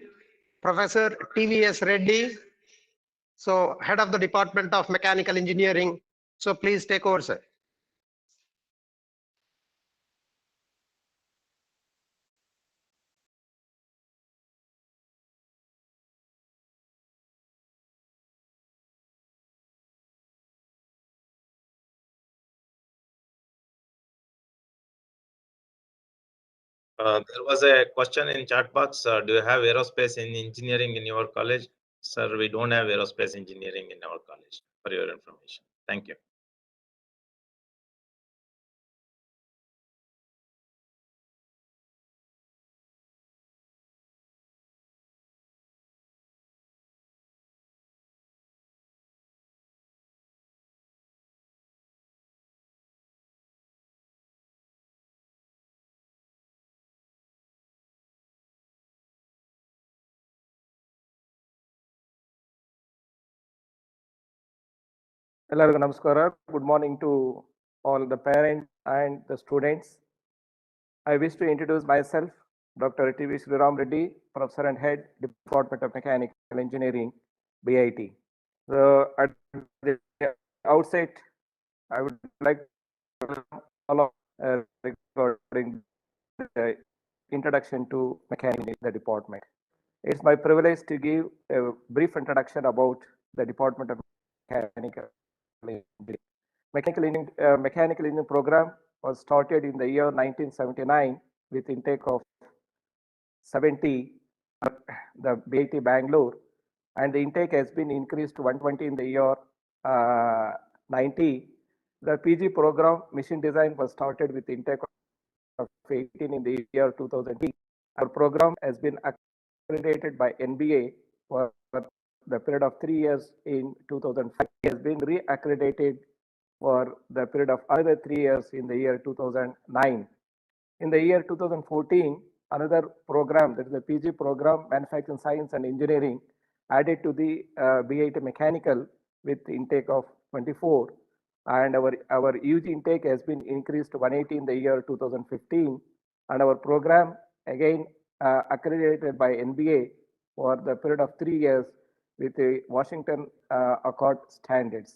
Professor TVS Reddy. So head of the Department of Mechanical Engineering. So please take over, sir. There was a question in chat box. Do you have aerospace engineering in your college? Sir, we don't have aerospace engineering in our college, for your information. Thank you. ಎಲ್ಲರಿಗೂ ನಮಸ್ಕಾರ. Good morning to all the parents and the students. I wish to introduce myself, Dr. T.V. Sriram Reddy, Professor and Head, Department of Mechanical Engineering, BIT. So at the outset, I would like to all of regarding the introduction to mechanical in the department. It's my privilege to give a brief introduction about the Department of Mechanical Engineering. Mechanical engineering program was started in the year 1979 with intake of 70 the BIT Bangalore, and the intake has been increased to 120 in the year 90. The PG program machine design was started with intake of 18 in the year 2000. Our program has been accredited by NBA for the period of 3 years in 2005. It has been re-accredited for the period of another 3 years in the year 2009. In the year 2014, another program, that is the PG program, Manufacturing Science and Engineering, added to the BIT Mechanical with intake of 24. And our UG intake has been increased to 180 in the year 2015. And our program, again, accredited by NBA for the period of 3 years with the Washington Accord standards.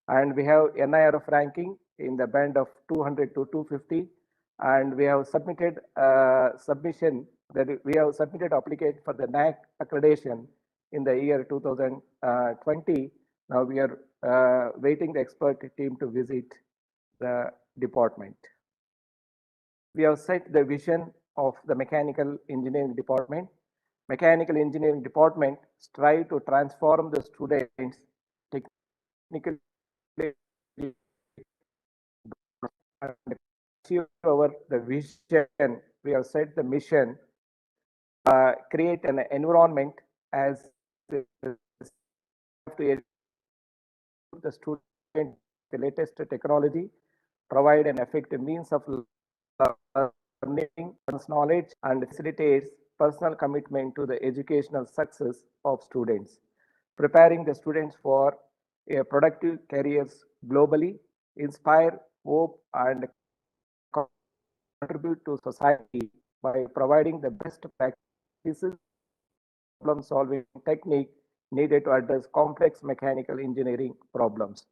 And we have NIRF ranking in the band of 200 to 250. And we have submitted application for the NAC accreditation in the year 2020. Now we are waiting the expert team to visit the department. We have set the vision of the Mechanical Engineering Department. Mechanical Engineering Department strive to transform the students technically and achieve the vision. We have set the mission create an environment as to the student the latest technology, provide an effective means of learning, knowledge, and facilitates personal commitment to the educational success of students, preparing the students for productive careers globally, inspire hope, and contribute to society by providing the best practices, problem solving technique needed to address complex mechanical engineering problems.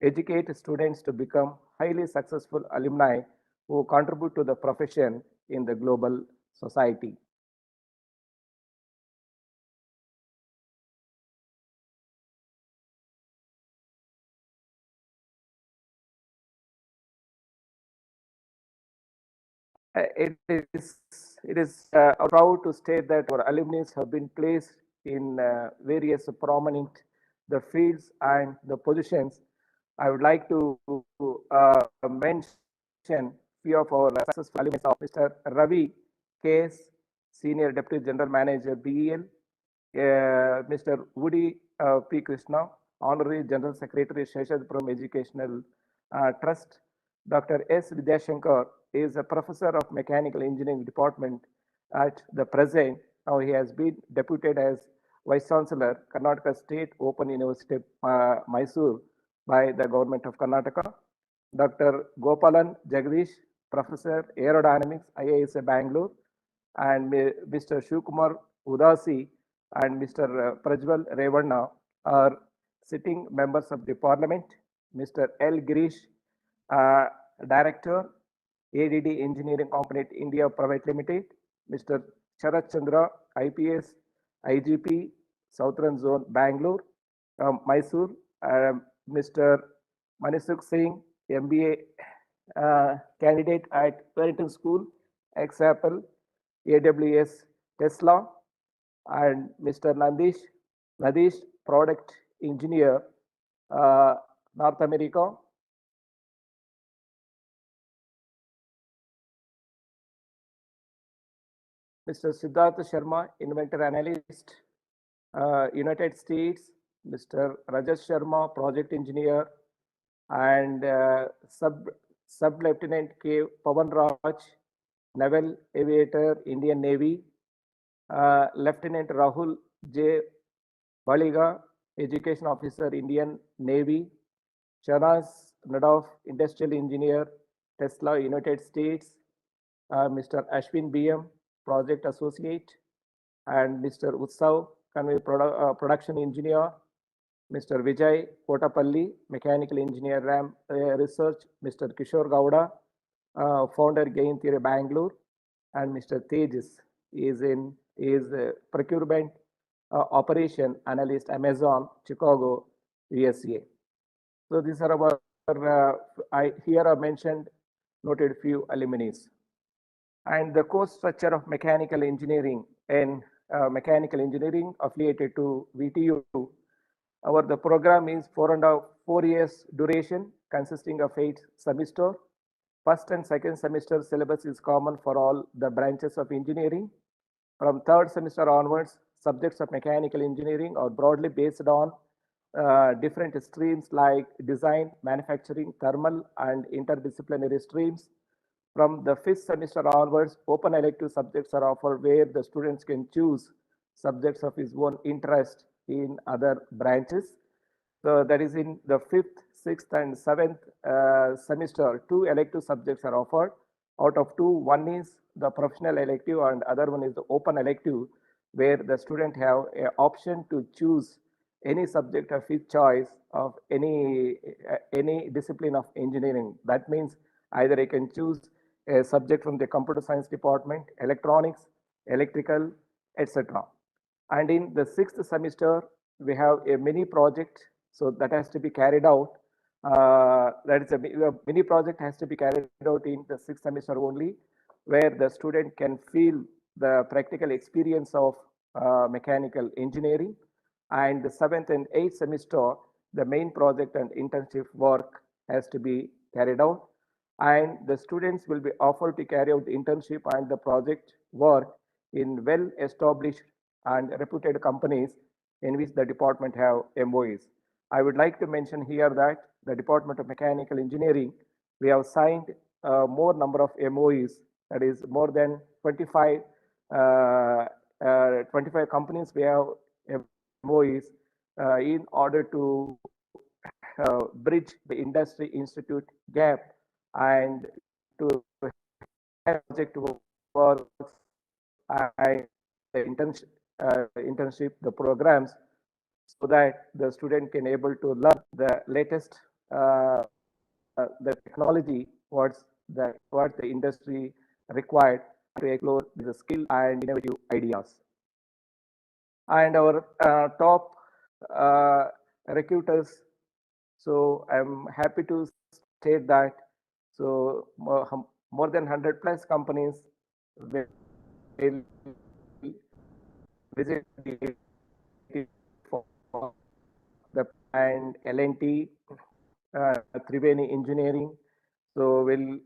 Educate students to become highly successful alumni who contribute to the profession in the global society. It is proud to state that our alumni have been placed in various prominent the fields and the positions. I would like to mention few of our successful alumni of Mr. Ravi KS, Senior Deputy General Manager BEL, Mr. Woody P. Krishna, Honorary General Secretary, Sheshadpuram Educational Trust. Dr. S. Vidyashankar is a professor of Mechanical Engineering Department at the present. Now he has been deputed as Vice Chancellor, Karnataka State Open University, Mysore, by the Government of Karnataka. Dr. Gopalan Jagdish, Professor Aerodynamics, IISc Bangalore, and Mr. Shivkumar Udasi and Mr. Prajwal Revanna are sitting members of the Parliament. Mr. L. Girish, Director, ADD Engineering Component India Private Limited. Mr. Sharat Chandra, IPS, IGP, Southern Zone, Bangalore, Mysore. Mr. Manisukh Singh, MBA candidate at Wellington School, Example, AWS Tesla, and Mr. Nadish, Product Engineer, North America. Mr. Siddharth Sharma, Inventor Analyst, United States. Mr. Rajesh Sharma, Project Engineer, and Sub-Lieutenant K. Pavan Raj, Naval Aviator, Indian Navy. Lieutenant Rahul J. Baliga, Education Officer, Indian Navy. Shahnaz Nadav, Industrial Engineer, Tesla, United States. Mr. Ashwin BM, Project Associate, and Mr. Utsav, Production Engineer. Mr. Vijay Kotapalli, Mechanical Engineer, RAM Research. Mr. Kishore Gowda, Founder, Gain Theory, Bangalore, and Mr. Tejas is Procurement Operation Analyst, Amazon, Chicago, USA. So these are our, here I mentioned, noted few alumni. And the course structure of mechanical engineering and mechanical engineering affiliated to VTU. The program is 4 years duration, consisting of 8 semesters. First and second semester syllabus is common for all the branches of engineering. From third semester onwards, subjects of mechanical engineering are broadly based on different streams like design, manufacturing, thermal, and interdisciplinary streams. From the fifth semester onwards, open elective subjects are offered where the students can choose subjects of his own interest in other branches. So that is in the fifth, sixth, and seventh semester, 2 elective subjects are offered. Out of 2, one is the professional elective and other one is the open elective, where the student have an option to choose any subject of his choice of any discipline of engineering. That means either he can choose a subject from the computer science department, electronics, electrical, etc. And in the 6th semester, we have a mini project, so that has to be carried out. That is a mini project has to be carried out in the 6th semester only, where the student can feel the practical experience of mechanical engineering. And the 7th and 8th semester, the main project and internship work has to be carried out. And the students will be offered to carry out the internship and the project work in well-established and reputed companies in which the department have MOEs. I would like to mention here that the Department of Mechanical Engineering, we have signed more number of MOEs, that is more than 25 companies we have MOEs in order to bridge the industry institute gap and to have project works and the internship, the programs, so that the student can able to learn the latest the technology, what the industry required to explore the skill and innovative ideas. And our top recruiters, so I'm happy to state that so more than 100 plus companies will visit for the and L&T, Triveni Engineering, so will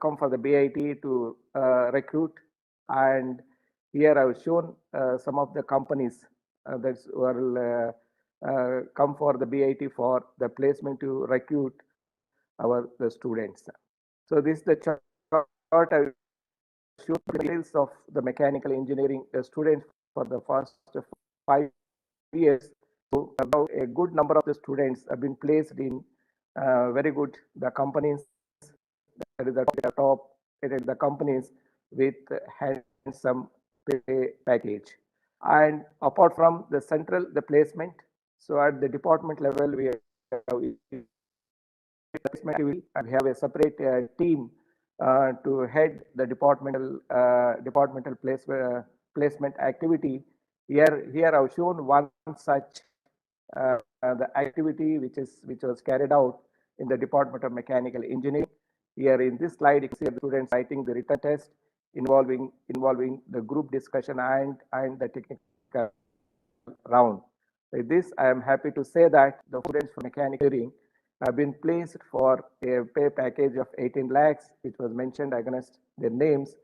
come for the BIT to recruit. And here I've shown some of the companies that will come for the BIT for the placement to recruit the students. So this is the chart I show details of the mechanical engineering students for the first 5 years. So about a good number of the students have been placed in very good the companies, that is the top the companies with handsome pay package. And apart from the central the placement, so at the department level we have a separate team to head the departmental placement activity. Here I've shown one such the activity which was carried out in the Department of Mechanical Engineering. Here in this slide, you can see the students writing the written test involving the group discussion and the technical round. With this, I am happy to say that the students from mechanical engineering have been placed for a pay package of 18 lakhs, which was mentioned against their names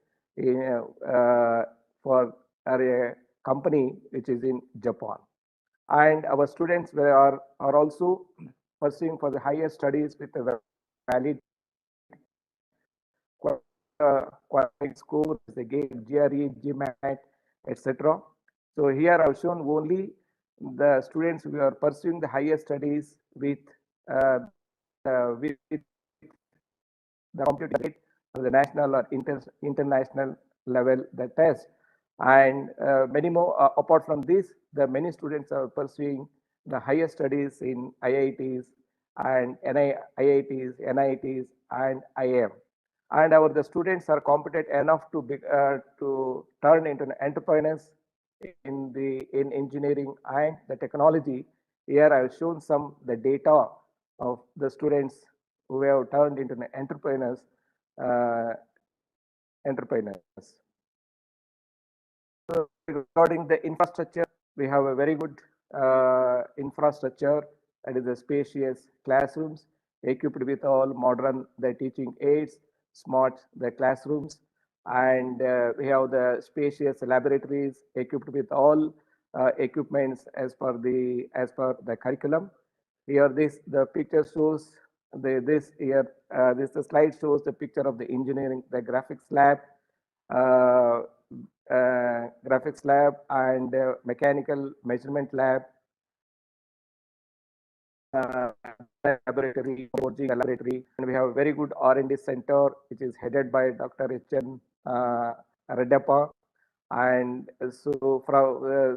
for a company which is in Japan. And our students are also pursuing for the higher studies with a valid quality score, the GRE, GMAT, etc. So here I've shown only the students who are pursuing the higher studies with the computer the national or international level the test. And many more apart from this, the many students are pursuing the higher studies in IITs and IITs, NITs and IIM. And the students are competent enough to turn into an entrepreneurs in engineering and the technology. Here I have shown some the data of the students who have turned into an entrepreneurs. So regarding the infrastructure, we have a very good infrastructure, that is the spacious classrooms equipped with all modern the teaching aids, smart the classrooms, and we have the spacious laboratories equipped with all equipments as per the curriculum. Here the picture shows this slide shows the picture of the engineering, the graphics lab, and mechanical measurement lab, laboratory, and we have a very good R&D center which is headed by Dr. H.N. Redappa. And so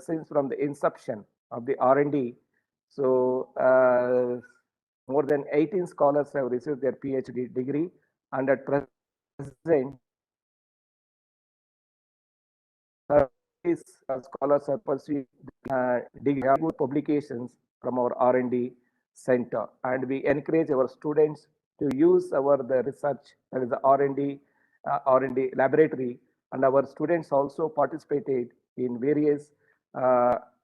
since from the inception of the R&D, so more than 18 scholars have received their PhD degree, and at present these scholars are pursuing degree publications from our R&D center, and we encourage our students to use the research, that is the R&D laboratory, and our students also participated in various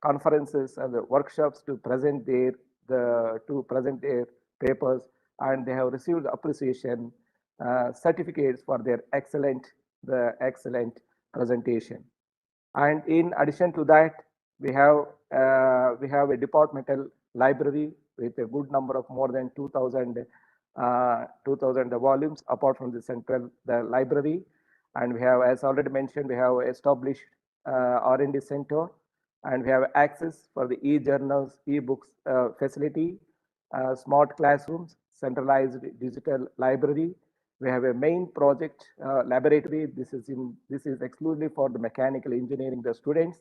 conferences and workshops to present their papers, and they have received appreciation certificates for their excellent presentation. And in addition to that, we have a departmental library with a good number of more than 2,000 volumes apart from the central library. And we have, as already mentioned, we have established R&D center, and we have access for the e-journals, e-books facility, smart classrooms, centralized digital library. We have a main project laboratory. This is exclusively for the mechanical engineering the students,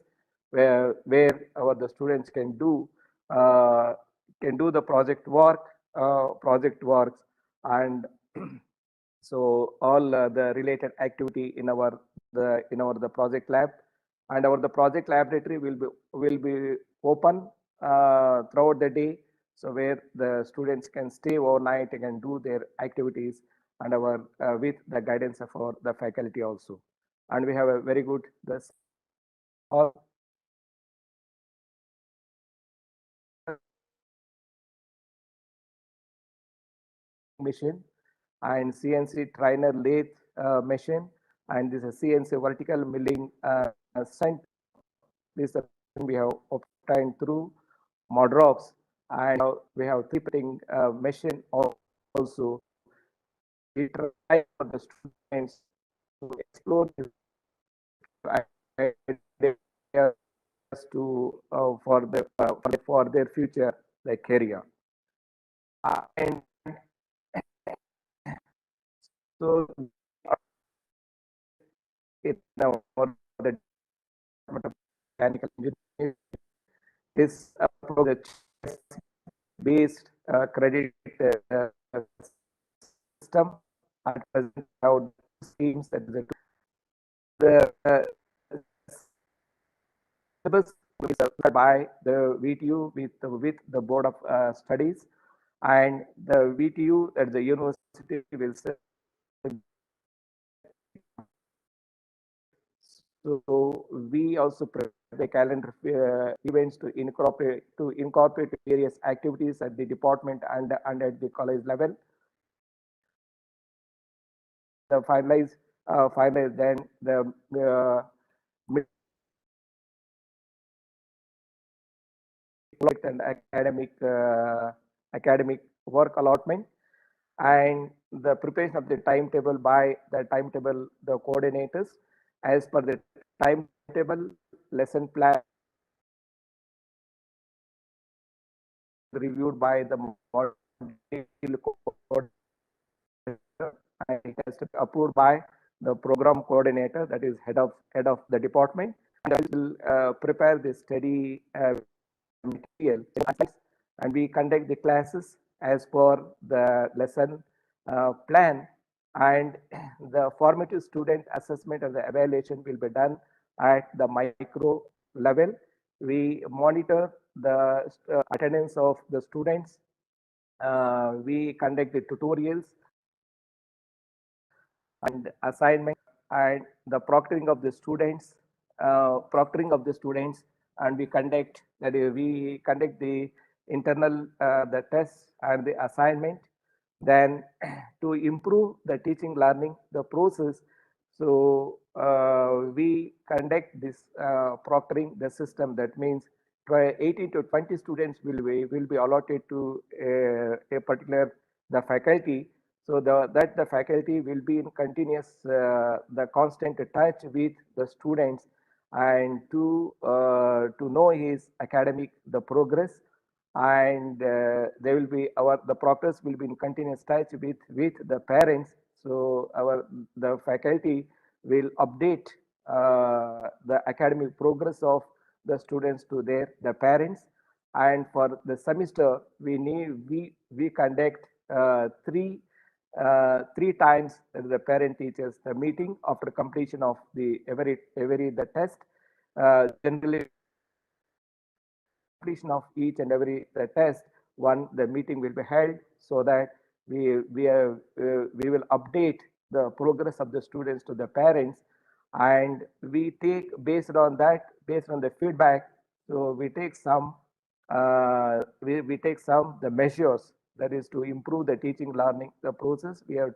where the students can do the project works, and so all the related activity in our the project lab, and the project laboratory will be open throughout the day, so where the students can stay overnight and can do their activities, and with the guidance of the faculty also. And we have a very good all machine and CNC trainer lathe machine, and this is CNC vertical milling center. This we have obtained through Modrox, and we have 3D printing machine also. We try for the students to explore this ideas to for their future like career. And so it now the mechanical engineering is approach based credit system at present how schemes that the syllabus is by the VTU with the board of studies, and the VTU at the university will set. So we also prepare the calendar events to incorporate various activities at the department and at the college level. The finalize then the and academic work allotment, and the preparation of the timetable by the coordinators as per the timetable, lesson plan reviewed by the module coordinator and it has to be approved by the program coordinator, that is head of the department, and I will prepare the study material, and we conduct the classes as per the lesson plan, and the formative student assessment and the evaluation will be done at the micro level. We monitor the attendance of the students. We conduct the tutorials and assignment and the proctoring of the students, and we conduct the internal the tests and the assignment. Then to improve the teaching learning the process, so we conduct this proctoring the system. That means 18 to 20 students will be allotted to a particular the faculty, so that the faculty will be in continuous the constant touch with the students, and to know his academic the progress, and they will be the proctors will be in continuous touch with the parents. So the faculty will update the academic progress of the students to the parents. And for the semester, we conduct three times the parent teachers the meeting after completion of the every the test. Generally, completion of each and every test, the meeting will be held, so that we will update the progress of the students to the parents, and we take based on the feedback. So we take some the measures, that is to improve the teaching learning the process. We are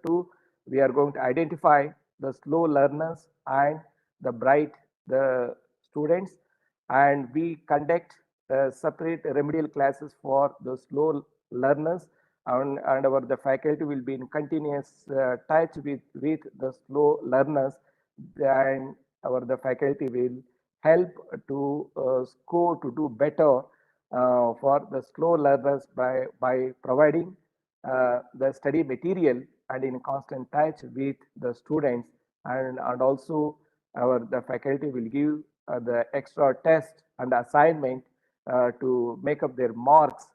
going to identify the slow learners and the students, and we conduct separate remedial classes for the slow learners, and the faculty will be in continuous touch with the slow learners, and the faculty will help to score to do better for the slow learners by providing the study material and in constant touch with the students, and also the faculty will give the extra test and assignment to make up their marks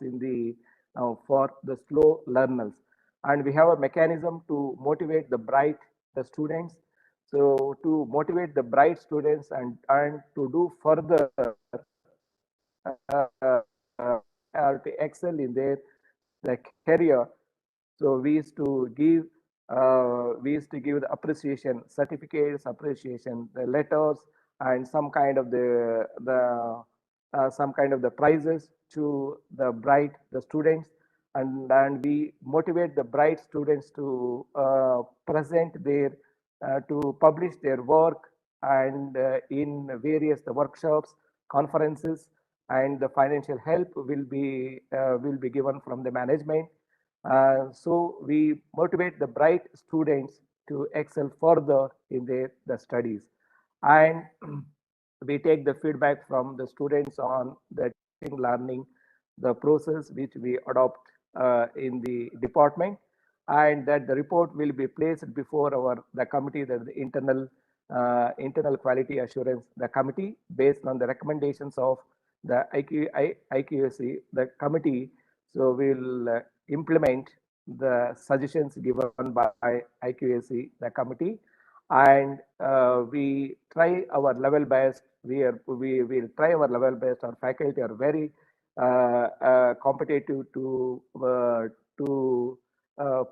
in the for the slow learners. And we have a mechanism to motivate the students. So to motivate the bright students and to do further to excel in their career. So we used to give the appreciation certificates, appreciation the letters, and some kind of the prizes to the students, and we motivate the bright students to present their to publish their work and in various the workshops, conferences, and the financial help will be given from the management. So we motivate the bright students to excel further in the studies, and we take the feedback from the students on the teaching learning, the process which we adopt in the department, and that the report will be placed before the committee, the internal quality assurance, the committee, based on the recommendations of the IQAC, the committee. So we'll implement the suggestions given by IQAC, the committee, and we try our level best. We will try our level best. Our faculty are very competitive to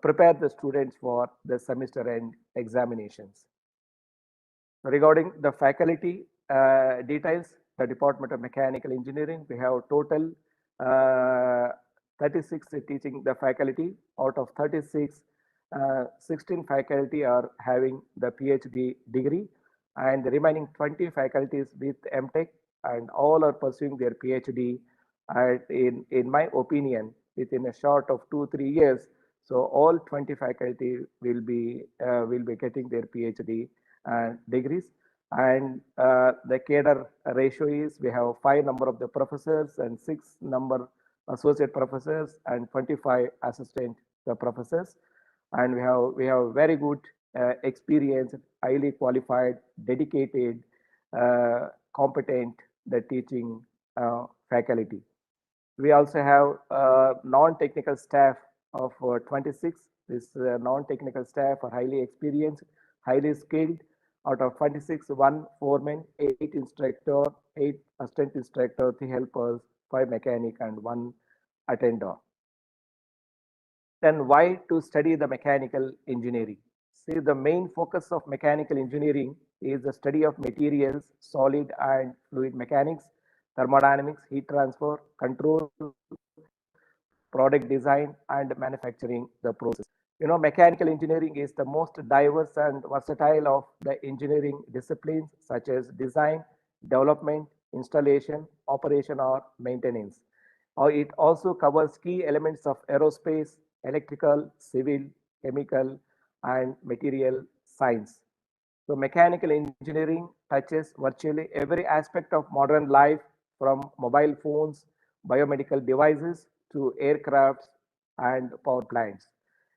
prepare the students for the semester end examinations. Regarding the faculty details, the Department of Mechanical Engineering, we have total 36 teaching the faculty. Out of 36, 16 faculty are having the PhD degree, and the remaining 20 faculties with MTech, and all are pursuing their PhD. And in my opinion, within a short of 2-3 years, so all 20 faculty will be getting their PhD degrees. And the cadre ratio is, we have 5 number of the professors and 6 number associate professors and 25 assistant professors, and we have very good experienced, highly qualified, dedicated, competent the teaching faculty. We also have non-technical staff of 26. This non-technical staff are highly experienced, highly skilled. Out of 26, 1 foreman, 8 instructor, 8 assistant instructor, 3 helpers, 5 mechanic, and 1 attendant. Then why to study the mechanical engineering? See, the main focus of mechanical engineering is the study of materials, solid and fluid mechanics, thermodynamics, heat transfer, control, product design, and manufacturing the process. Mechanical engineering is the most diverse and versatile of the engineering disciplines, such as design, development, installation, operation, or maintenance. It also covers key elements of aerospace, electrical, civil, chemical, and material science. So mechanical engineering touches virtually every aspect of modern life, from mobile phones, biomedical devices, to aircrafts and power plants.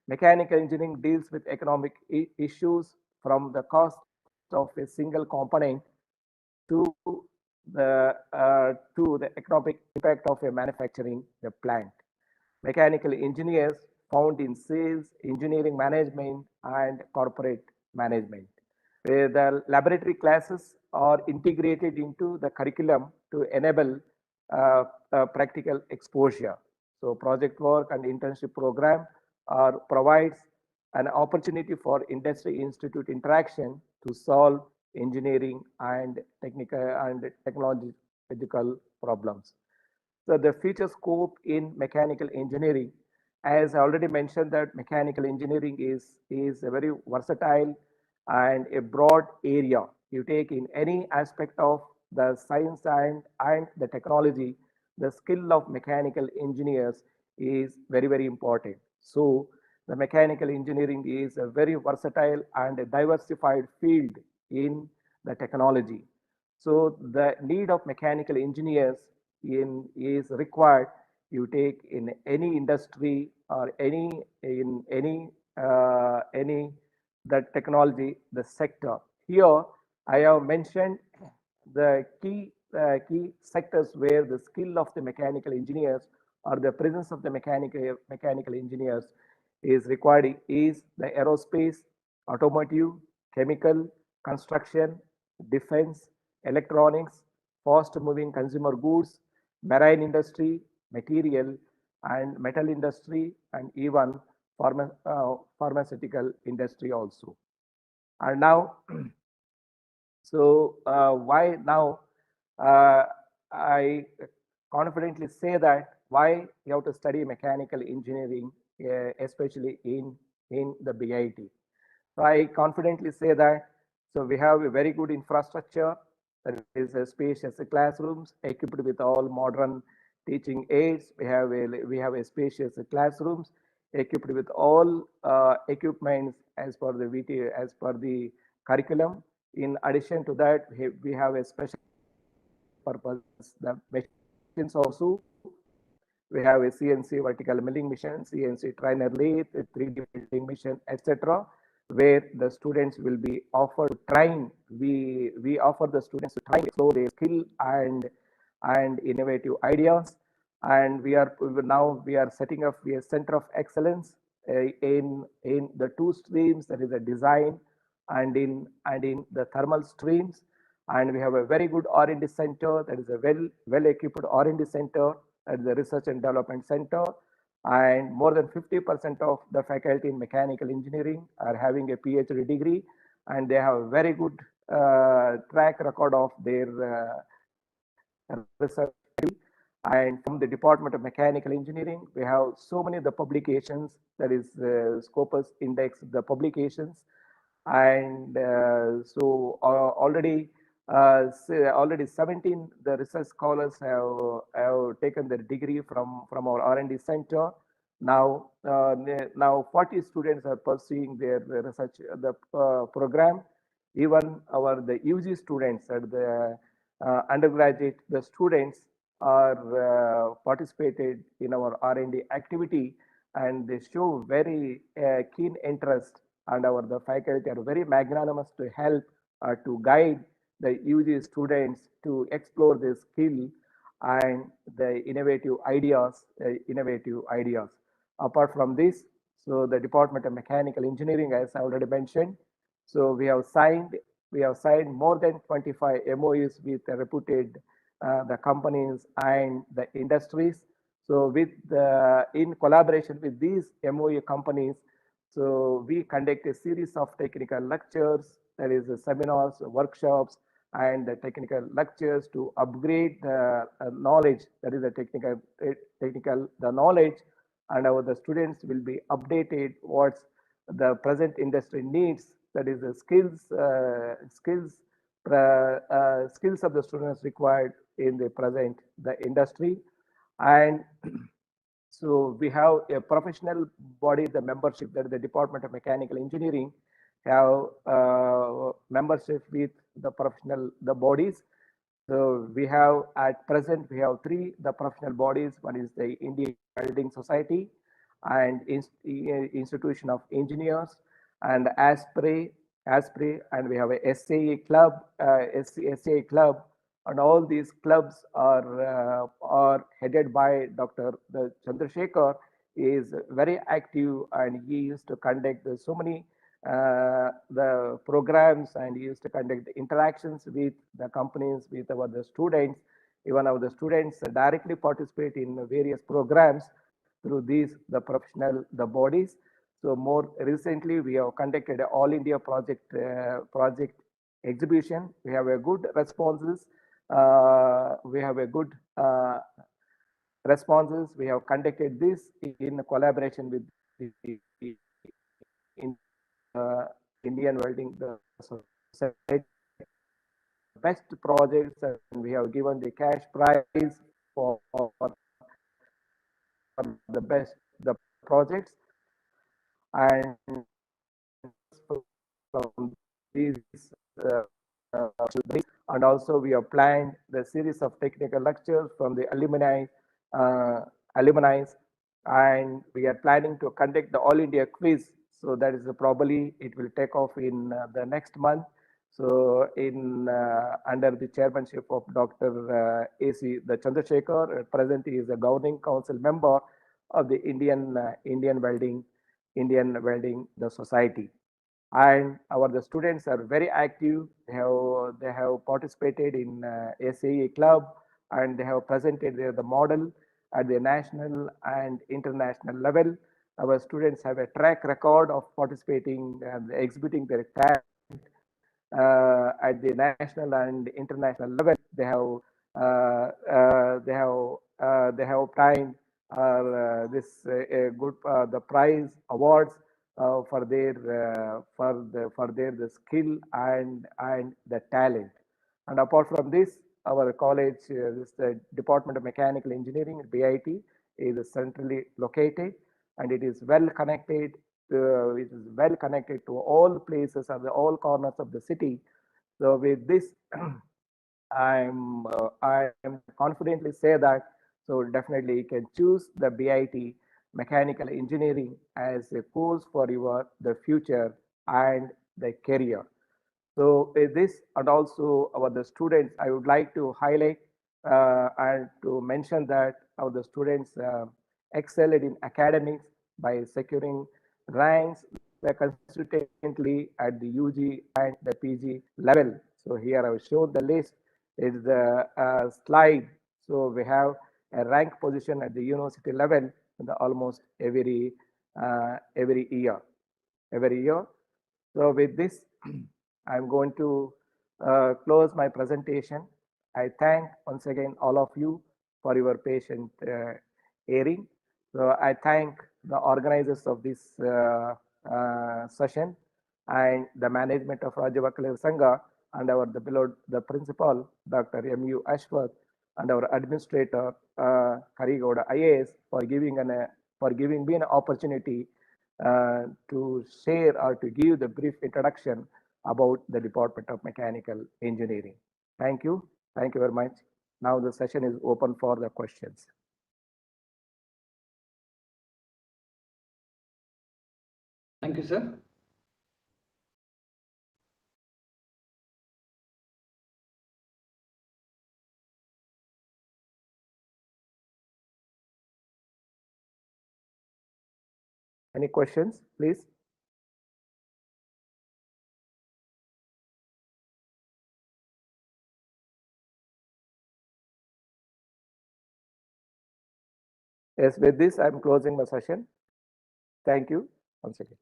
Mechanical engineering deals with economic issues, from the cost of a single component to the economic impact of a manufacturing the plant. Mechanical engineers found in sales, engineering management, and corporate management, where the laboratory classes are integrated into the curriculum to enable practical exposure. So project work and internship program provides an opportunity for industry institute interaction to solve engineering and technical and technological problems. So the future scope in mechanical engineering, as I already mentioned, that mechanical engineering is a very versatile and a broad area. You take in any aspect of the science and the technology, the skill of mechanical engineers is very, very important. So the mechanical engineering is a very versatile and a diversified field in the technology. So the need of mechanical engineers is required. You take in any industry or any the technology, the sector. Here, I have mentioned the key sectors where the skill of the mechanical engineers or the presence of the mechanical engineers is required is the aerospace, automotive, chemical, construction, defense, electronics, fast moving consumer goods, marine industry, material and metal industry, and even pharmaceutical industry also. And now, so why now I confidently say that why you have to study mechanical engineering, especially in the BIT. So I confidently say that, so we have a very good infrastructure, that is a spacious classrooms equipped with all modern teaching aids. We have a spacious classrooms equipped with all equipments as per the VT, as per the curriculum. In addition to that, we have a special purpose, the machines also. We have a CNC vertical milling machine, CNC trainer lathe, 3D printing machine, etc., where the students will be offered train. We offer the students to try explore their skill and innovative ideas. And we are setting up a center of excellence in the two streams, that is the design and in the thermal streams. And we have a very good R&D center, that is a well equipped R&D center at the Research and Development Center. And more than 50% of the faculty in mechanical engineering are having a PhD degree, and they have a very good track record of their research. And from the Department of Mechanical Engineering, we have so many of the publications, that is Scopus Index, the publications. And already 17 the research scholars have taken their degree from our R&D center. Now 40 students are pursuing their research program. Even the UG students at the undergraduate, the students are participated in our R&D activity, and they show very keen interest, and the faculty are very magnanimous to help to guide the UG students to explore their skill and the innovative ideas. Apart from this, so the Department of Mechanical Engineering, as I already mentioned, so we have signed more than 25 MOUs with reputed the companies and the industries. So in collaboration with these MOU companies, so we conduct a series of technical lectures, that is seminars, workshops, and the technical lectures to upgrade the knowledge, that is the technical the knowledge, and the students will be updated what's the present industry needs, that is the skills of the students required in the present the industry. And so we have a professional body, the membership, that is the Department of Mechanical Engineering have membership with the bodies. So we have at present, we have 3 the professional bodies. One is the Indian Welding Society and Institution of Engineers and ASPRE, and we have a SAE club, SAE club, and all these clubs are headed by Dr. Chandrasekhar. He is very active, and he used to conduct so many the programs, and he used to conduct the interactions with the companies, with the students. Even the students directly participate in various programs through the professional bodies. So more recently, we have conducted an all India project exhibition. We have a good responses. We have conducted this in collaboration with the Indian Welding the Society best projects, and we have given the cash prize for the best the projects, and from these uh, and also we have planned the series of technical lectures from the alumni, and we are planning to conduct the all India quiz. So that is probably it will take off in the next month. So in under the chairmanship of Dr. A.C. the Chandrasekhar, present he is a governing council member of the Indian Welding the Society. And the students are very active. They have participated in SAE club, and they have presented the model at the national and international level. Our students have a track record of participating and exhibiting their talent at the national and international level. They have obtained this good the prize awards for their the skill and the talent. And apart from this, our college, this the Department of Mechanical Engineering, BIT, is centrally located, and it is well connected. It is well connected to all places and all corners of the city. So with this, I am confidently say that. So definitely you can choose the BIT Mechanical Engineering as a course for the future and the career. So with this, and also the students, I would like to highlight and to mention that the students excelled in academics by securing ranks consistently at the UG and the PG level. So here I will show the list. Is the slide. So we have a rank position at the university level in the almost every year. Every year. So with this, I'm going to close my presentation. I thank once again all of you for your patient hearing. So I thank the organizers of this session and the management of Rajavakalir Sangha and our the principal, Dr. M.U. Ashwath, and our administrator, Karigoda IAS, for giving me an opportunity to share or to give the brief introduction about the Department of Mechanical Engineering. Thank you. Thank you very much. Now the session is open for the questions. Thank you, sir. Any questions, please? Yes, with this, I'm closing the session. Thank you once again.